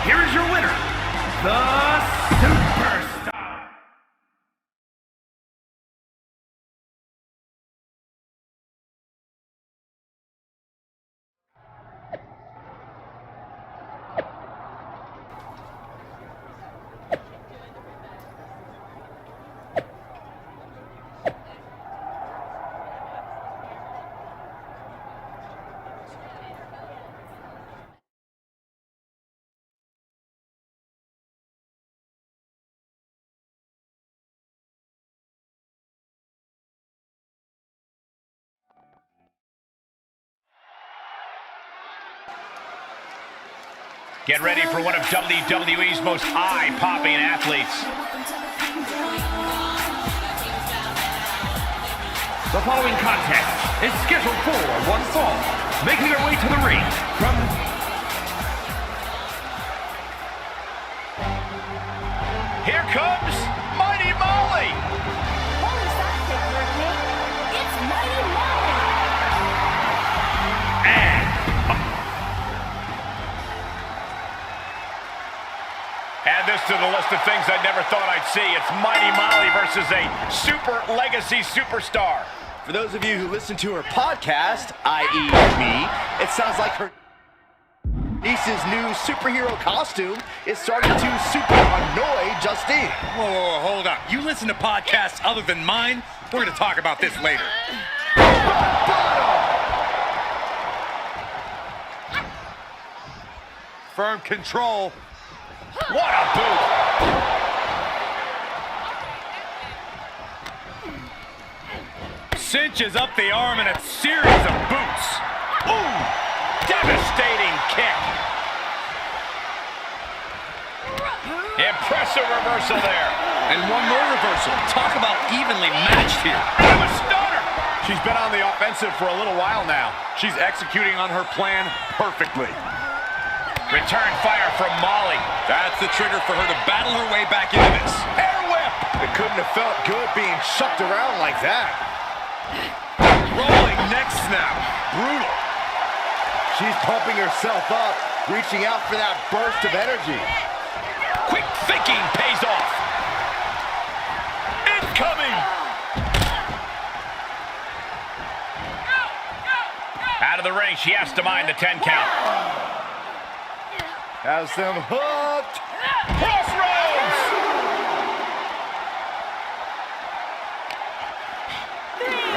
Here is your winner, the Superstar. Get ready for one of WWE's most eye-popping athletes. The following contest is scheduled for one fall. Making her way to the ring from... Here comes Mighty Molly. It's Mighty Molly! Add this to the list of things I never thought I'd see. It's Mighty Molly versus a super legacy superstar. For those of you who listen to her podcast, i.e. me, it sounds like her niece's new superhero costume is starting to super annoy Justine. Whoa, hold up. You listen to podcasts other than mine? We're going to talk about this later. Firm control. What a boot! Cinches up the arm in a series of boots. Ooh! Devastating kick. Impressive reversal there. And one more reversal. Talk about evenly matched here. And a stunner. She's been on the offensive for a little while now. She's executing on her plan perfectly. Return fire from Molly. That's the trigger for her to battle her way back into this. Air whip. It couldn't have felt good being shucked around like that. Rolling neck snap. Brutal. She's pumping herself up, reaching out for that burst of energy. Quick thinking pays off. Incoming. Out of the ring, she has to mind the 10 count. Has them hooked. Crossroads!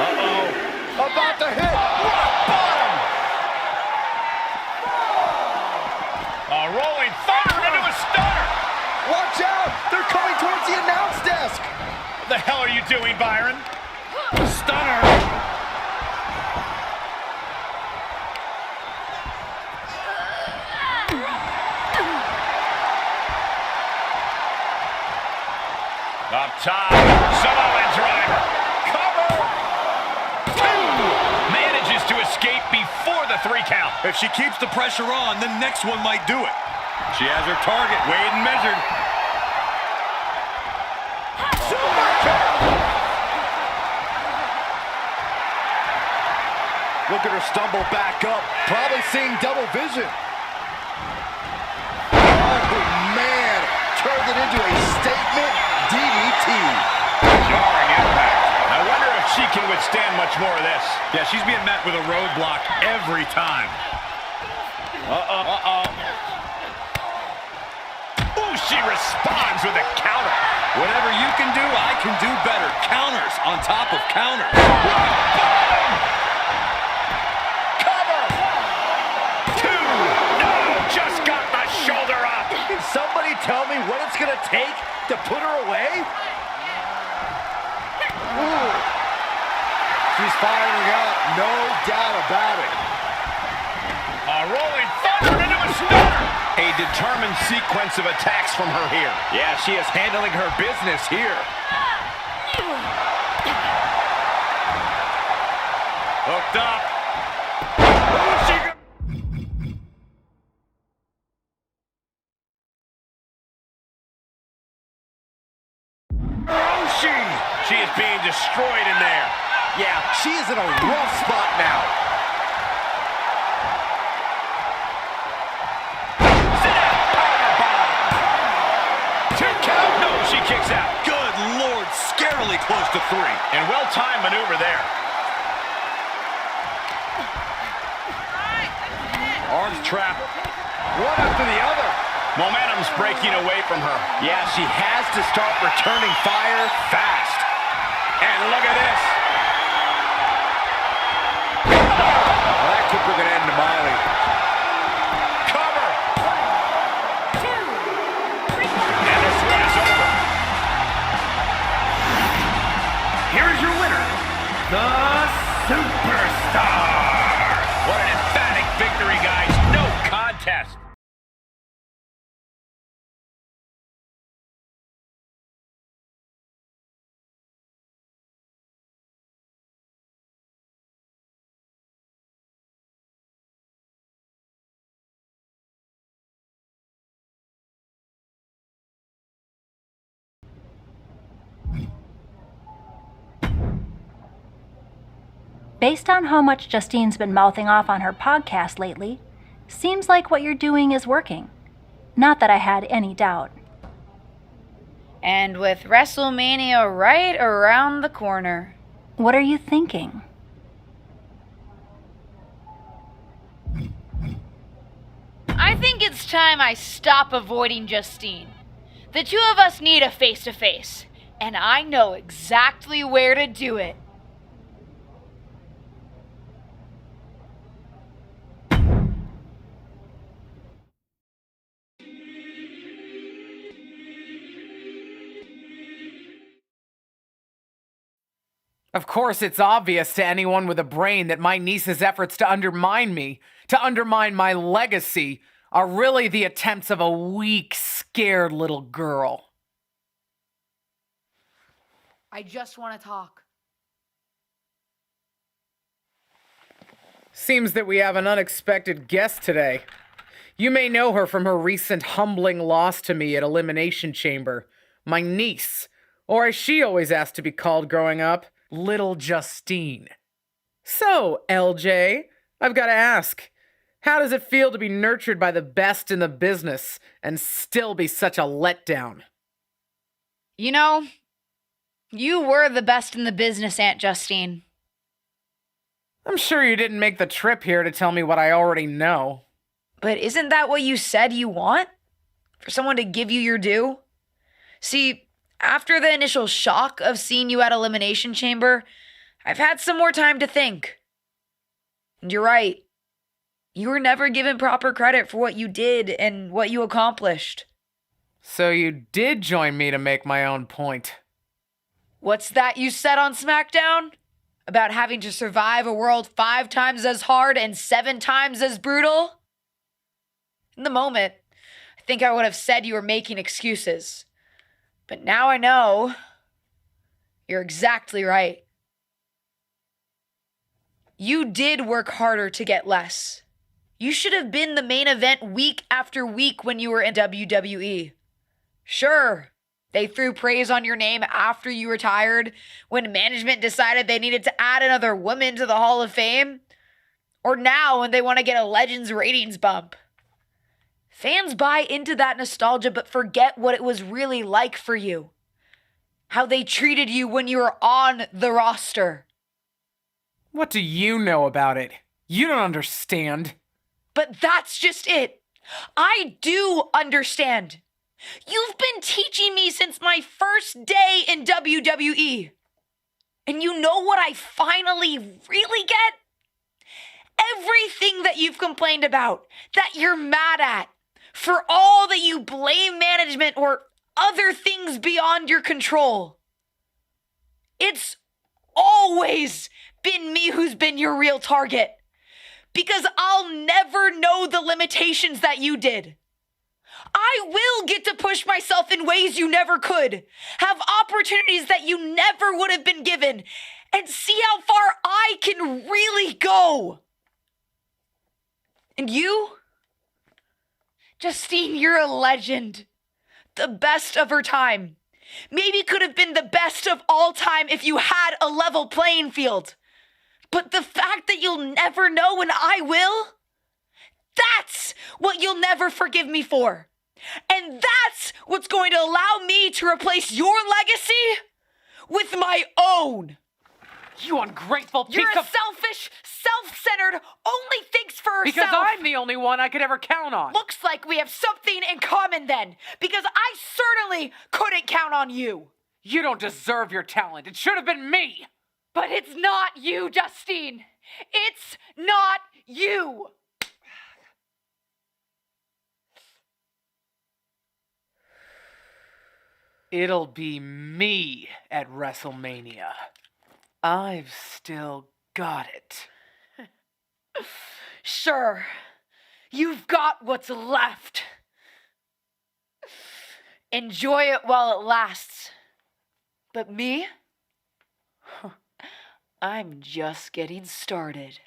Uh-oh. About to hit. Rock bottom. A rolling thunder into a stunner. Watch out. They're coming towards the announce desk. What the hell are you doing, Byron? Stunner. Up top, Samoan driver. Cover. 2. Manages to escape before the 3 count. If she keeps the pressure on, the next one might do it. She has her target weighed and measured. Super kick. Look at her stumble back up, probably seeing double vision. Oh, man. Turned it into a statement DDT. Jarring impact. I wonder if she can withstand much more of this. Yeah, she's being met with a roadblock every time. Ooh, she responds with a counter. Whatever you can do, I can do better. Counters on top of counters. Cover. 2. No, just got the shoulder up. Can somebody tell me what it's going to take to put her away? Ooh. She's firing up, no doubt about it. A rolling thunder into a stunner. A determined sequence of attacks from her here. Yeah, she is handling her business here. Hooked up. She is being destroyed in there. Yeah, She is in a rough spot now. She kicks out. Good Lord, scarily close to 3. And well-timed maneuver there. Arms trapped. One after the other. Momentum's breaking away from her. Yeah, she has to start returning fire fast. And look at this. Well, that kick we're going to end to Miley. Cover. 2, 3. And this one is over. Here is your winner, the Superstar. What an emphatic victory, guys. No contest. Based on how much Justine's been mouthing off on her podcast lately, seems like what you're doing is working. Not that I had any doubt. And with WrestleMania right around the corner. What are you thinking? I think it's time I stop avoiding Justine. The two of us need a face-to-face, and I know exactly where to do it. Of course, it's obvious to anyone with a brain that my niece's efforts to undermine me, to undermine my legacy, are really the attempts of a weak, scared little girl. I just want to talk. Seems that we have an unexpected guest today. You may know her from her recent humbling loss to me at Elimination Chamber. My niece, or as she always asked to be called growing up, Little Justine. So, LJ, I've got to ask, how does it feel to be nurtured by the best in the business and still be such a letdown? You know, you were the best in the business, Aunt Justine. I'm sure you didn't make the trip here to tell me what I already know. But isn't that what you said you want? For someone to give you your due? See, after the initial shock of seeing you at Elimination Chamber, I've had some more time to think. And you're right. You were never given proper credit for what you did and what you accomplished. So you did join me to make my own point. What's that you said on SmackDown? About having to survive a world 5 times as hard and 7 times as brutal? In the moment, I think I would have said you were making excuses. But now I know you're exactly right. You did work harder to get less. You should have been the main event week after week when you were in WWE. Sure, they threw praise on your name after you retired when management decided they needed to add another woman to the Hall of Fame. Or now when they want to get a Legends ratings bump. Fans buy into that nostalgia but forget what it was really like for you. How they treated you when you were on the roster. What do you know about it? You don't understand. But that's just it. I do understand. You've been teaching me since my first day in WWE. And you know what I finally really get? Everything that you've complained about, that you're mad at, for all that you blame management or other things beyond your control. It's always been me who's been your real target. Because I'll never know the limitations that you did. I will get to push myself in ways you never could, have opportunities that you never would have been given, and see how far I can really go. And you? Justine, you're a legend. The best of her time. Maybe could have been the best of all time if you had a level playing field. But the fact that you'll never know and I will, that's what you'll never forgive me for. And that's what's going to allow me to replace your legacy with my own. You ungrateful piece You're a of... selfish, self-centered, only thinks for herself. Because I'm the only one I could ever count on. Looks like we have something in common then, because I certainly couldn't count on you. You don't deserve your talent. It should have been me. But it's not you, Justine. It's not you. It'll be me at WrestleMania. I've still got it. Sure, you've got what's left. Enjoy it while it lasts. But me? I'm just getting started.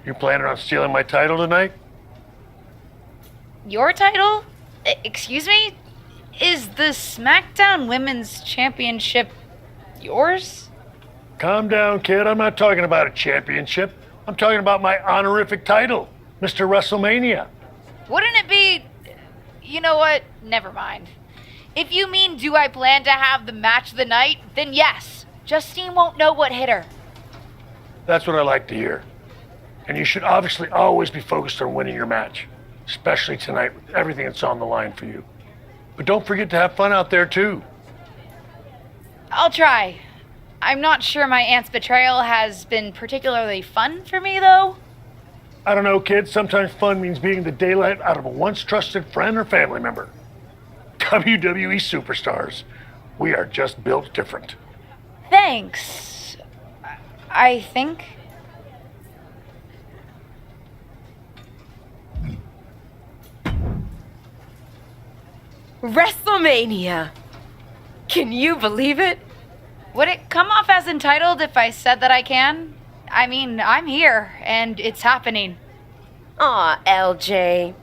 You planning on stealing my title tonight? Your title? Excuse me? Is the SmackDown Women's Championship yours? Calm down, kid. I'm not talking about a championship. I'm talking about my honorific title, Mr. WrestleMania. Wouldn't it be... You know what? Never mind. If you mean do I plan to have the match of the night, then yes. Justine won't know what hit her. That's what I like to hear. And you should obviously always be focused on winning your match, especially tonight with everything that's on the line for you. But don't forget to have fun out there, too. I'll try. I'm not sure my aunt's betrayal has been particularly fun for me, though. I don't know, kid. Sometimes fun means beating the daylight out of a once trusted friend or family member. WWE Superstars. We are just built different. Thanks. I think. WrestleMania! Can you believe it? Would it come off as entitled if I said that I can? I mean, I'm here, and it's happening. Aw, LJ.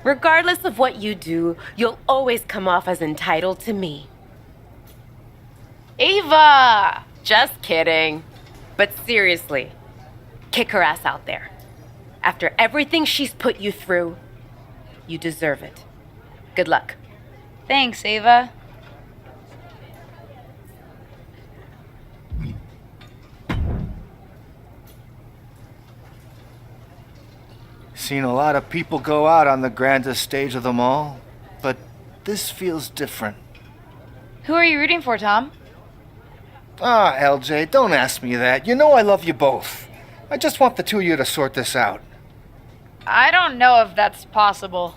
Regardless of what you do, you'll always come off as entitled to me. Ava! Just kidding. But seriously, kick her ass out there. After everything she's put you through, you deserve it. Good luck. Thanks, Ava. Seen a lot of people go out on the grandest stage of them all, but this feels different. Who are you rooting for, Tom? Ah, LJ, don't ask me that. You know I love you both. I just want the two of you to sort this out. I don't know if that's possible.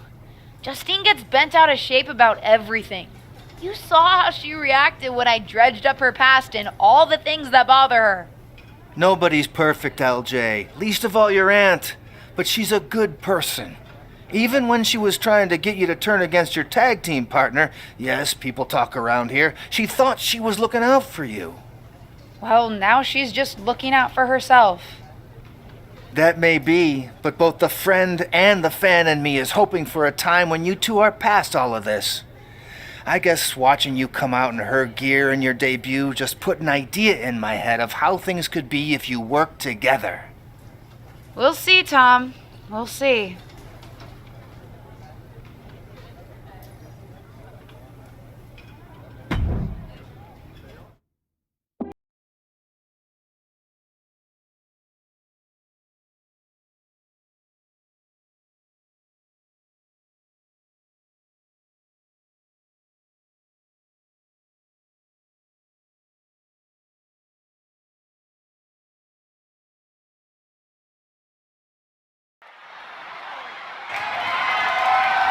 Justine gets bent out of shape about everything. You saw how she reacted when I dredged up her past and all the things that bother her. Nobody's perfect, LJ. Least of all your aunt. But she's a good person. Even when she was trying to get you to turn against your tag team partner, yes, people talk around here, she thought she was looking out for you. Well, now she's just looking out for herself. That may be, but both the friend and the fan in me is hoping for a time when you two are past all of this. I guess watching you come out in her gear in your debut just put an idea in my head of how things could be if you worked together. We'll see, Tom. We'll see.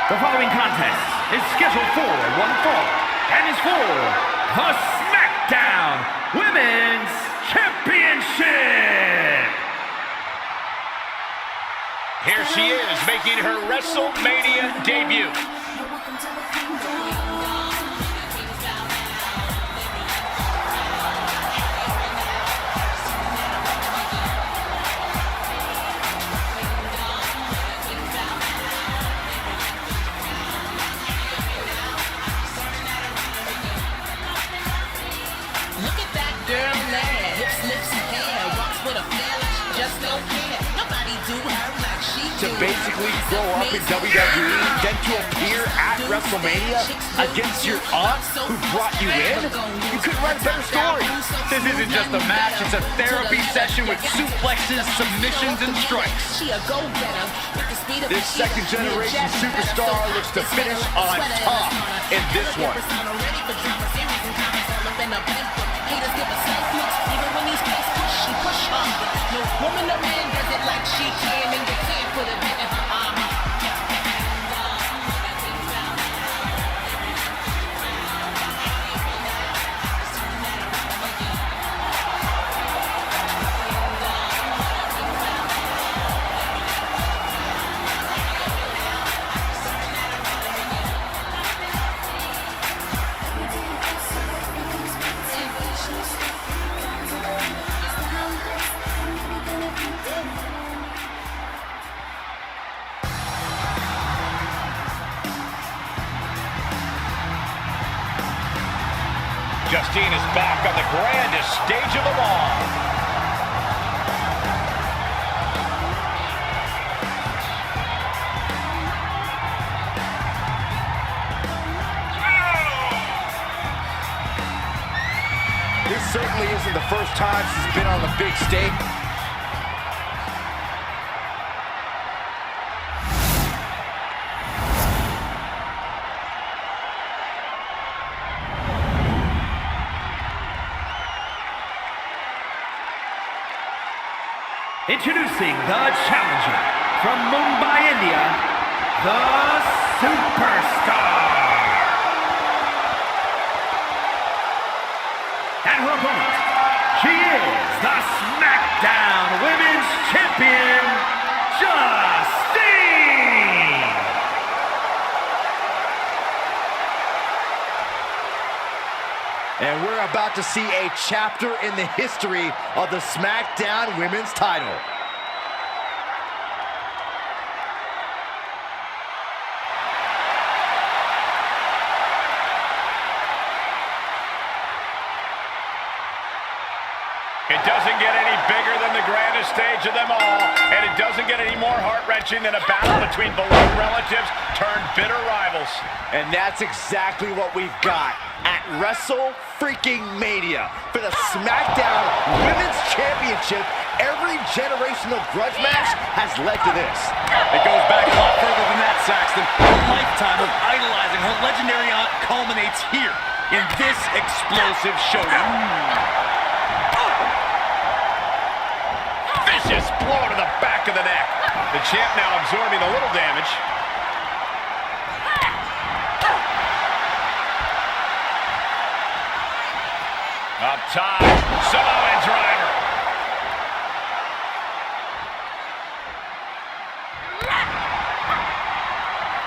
The following contest is scheduled for one fall and is for the SmackDown Women's Championship. Here she is, making her WrestleMania debut. Look at that girl there, hips, lips, and hair, walks with a flair like she just don't care. Nobody do her like she To do. basically grow up in WWE, then to appear at WrestleMania against your aunt who brought you in? You couldn't write a better story. This isn't just a match, it's a therapy session with suplexes, submissions, and strikes. She a go-getter. With the speed of This second generation superstar looks to finish on top in this one. Haters give us self looks, even when these guys push, she push harder. No woman or man does it like she can, and you can't put it in her arm. Justine is back on the grandest stage of them all. This certainly isn't the first time she's been on the big stage. Introducing the challenger from Mumbai, India, the Superstar. And her opponent, she is the SmackDown Women's Champion, Justine. And we're about to see a chapter in the history of the SmackDown Women's title. It doesn't get any bigger than the grandest stage of them all, and it doesn't get any more heart-wrenching than a battle between beloved relatives turned bitter rivals. And that's exactly what we've got at WrestleMania. For the SmackDown Women's Championship, every generational grudge match has led to this. It goes back a lot further than that, Saxton. A lifetime of idolizing her legendary aunt culminates here in this explosive showdown. Vicious blow to the back of the neck. The champ now absorbing a little damage. Up top, Samoan driver.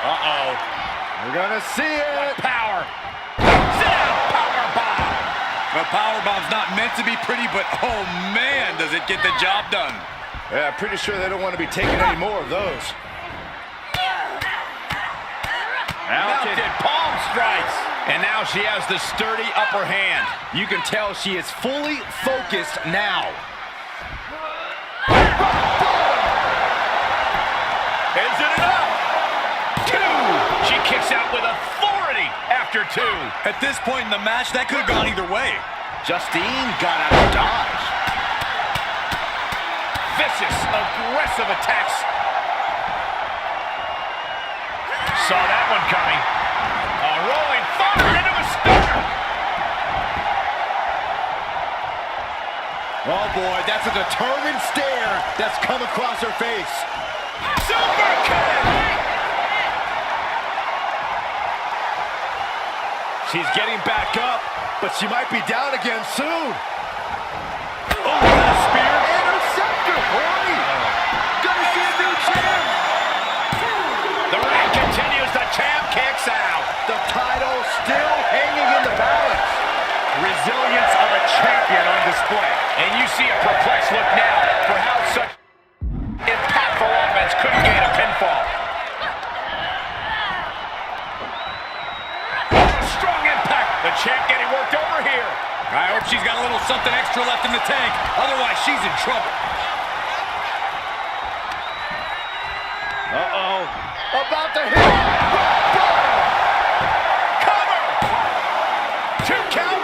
Uh-oh. We're gonna see it. Power. Sit down, power bomb. The powerbomb's not meant to be pretty, but oh man, does it get the job done. Yeah, pretty sure they don't want to be taking any more of those. Mounted palm strikes. And now she has the sturdy upper hand. You can tell she is fully focused now. Is it enough? 2. She kicks out with authority after 2. At this point in the match, that could have gone either way. Justine got out of dodge. Vicious, aggressive attacks. Saw that one coming. A rolling forward into a stunner. Oh boy, that's a determined stare that's come across her face. Super kick! She's getting back up, but she might be down again soon. Oh, what a spear. Interceptor, boy! Gonna see a new champ! The reign continues. The champ kicks out. The title still hanging in the balance. Resilience of a champion on display. And you see a perplexed look now for how such impactful offense couldn't gain a pinfall. Strong impact. The champ getting worked over here. I hope she's got a little something extra left in the tank. Otherwise, she's in trouble. Uh-oh. About to hit. Cover. 2 count.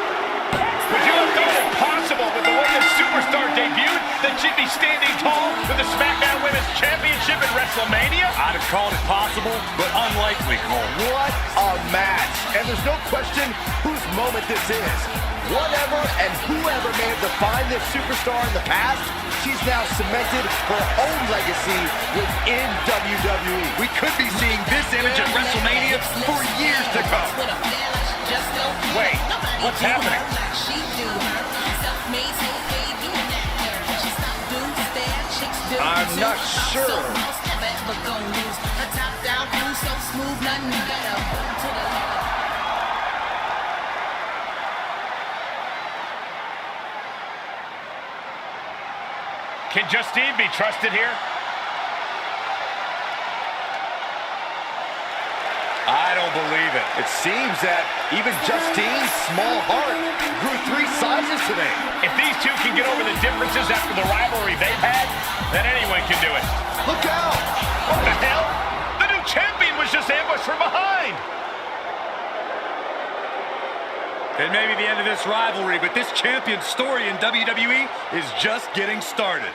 Would you have thought it possible with the way the Superstar debuted that she'd be standing tall for the SmackDown Women's Championship at WrestleMania? I'd have called it possible, but unlikely, Cole. What a match. And there's no question whose moment this is. Whatever and whoever may have defined this superstar in the past, she's now cemented her own legacy within WWE. We could be seeing this image at WrestleMania for years to come. Wait, what's happening? I'm not sure. Can Justine be trusted here? I don't believe it. It seems that even Justine's small heart grew 3 sizes today. If these two can get over the differences after the rivalry they've had, then anyone can do it. Look out! What the hell? The new champion was just ambushed from behind. It may be the end of this rivalry, but this champion's story in WWE is just getting started.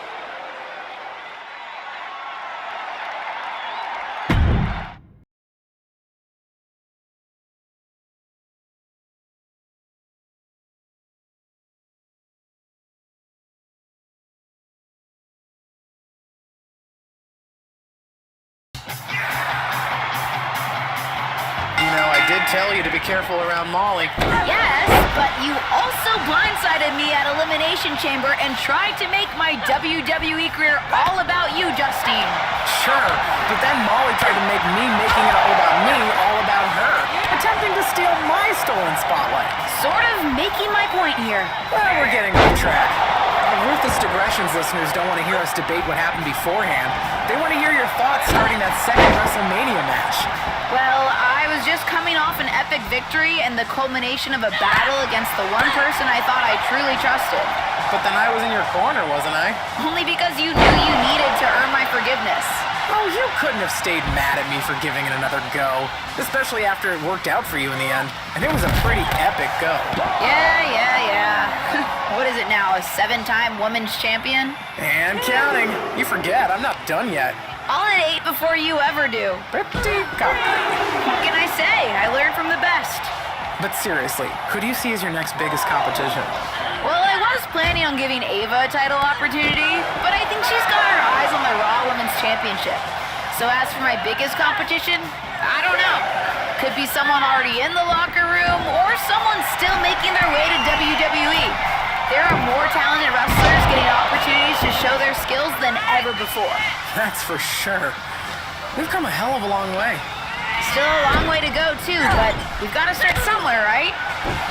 I did tell you to be careful around Molly. Yes, but you also blindsided me at Elimination Chamber and tried to make my WWE career all about you, Justine. Sure, but then Molly tried to make me making it all about me all about her, attempting to steal my stolen spotlight. Sort of making my point here. Well, we're getting off track. The Ruthless Digressions listeners don't want to hear us debate what happened beforehand. They want to hear your thoughts starting that second WrestleMania match. Well, I was just coming off an epic victory and the culmination of a battle against the one person I thought I truly trusted. But then I was in your corner, wasn't I? Only because you knew you needed to earn my forgiveness. Oh, you couldn't have stayed mad at me for giving it another go. Especially after it worked out for you in the end. And it was a pretty epic go. Yeah. What is it now, a 7-time women's champion? And counting. You forget, I'm not done yet. All in 8 before you ever do. Pretty cocky. What can I say? I learned from the best. But seriously, who do you see as your next biggest competition? Well, I was planning on giving Ava a title opportunity, but I think she's got her eyes on the Raw Women's Championship. So as for my biggest competition, I don't know. Could be someone already in the locker room, or someone still making their way to WWE. There are more talented wrestlers getting opportunities to show their skills than ever before. That's for sure. We've come a hell of a long way. Still a long way to go, too, but we've got to start somewhere, right?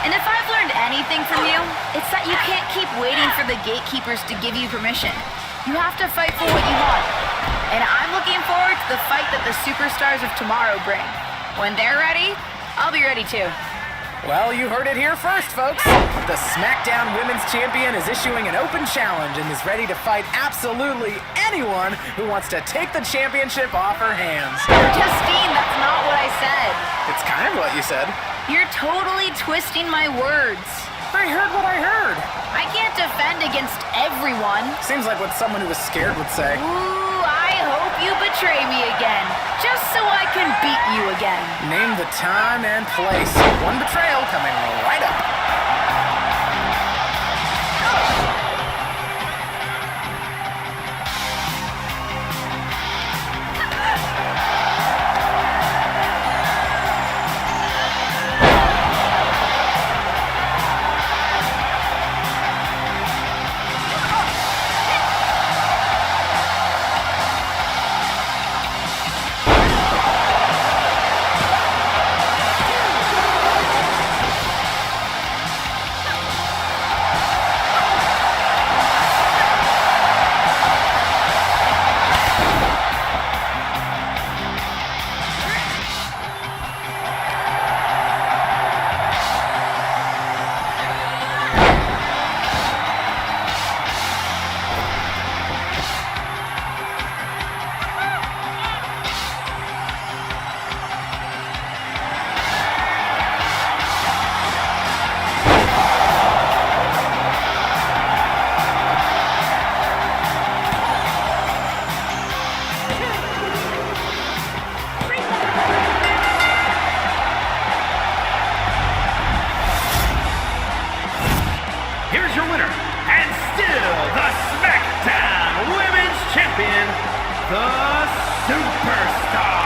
And if I've learned anything from you, it's that you can't keep waiting for the gatekeepers to give you permission. You have to fight for what you want. And I'm looking forward to the fight that the Superstars of tomorrow bring. When they're ready, I'll be ready too. Well, you heard it here first, folks. The SmackDown Women's Champion is issuing an open challenge and is ready to fight absolutely anyone who wants to take the championship off her hands. Justine, that's not what I said. It's kind of what you said. You're totally twisting my words. I heard what I heard. I can't defend against everyone. Seems like what someone who was scared would say. Ooh, I hope you betray me again, just so I can beat you again. Name the time and place. One betrayal coming right up. Here's your winner, and still the SmackDown Women's Champion, the Superstar.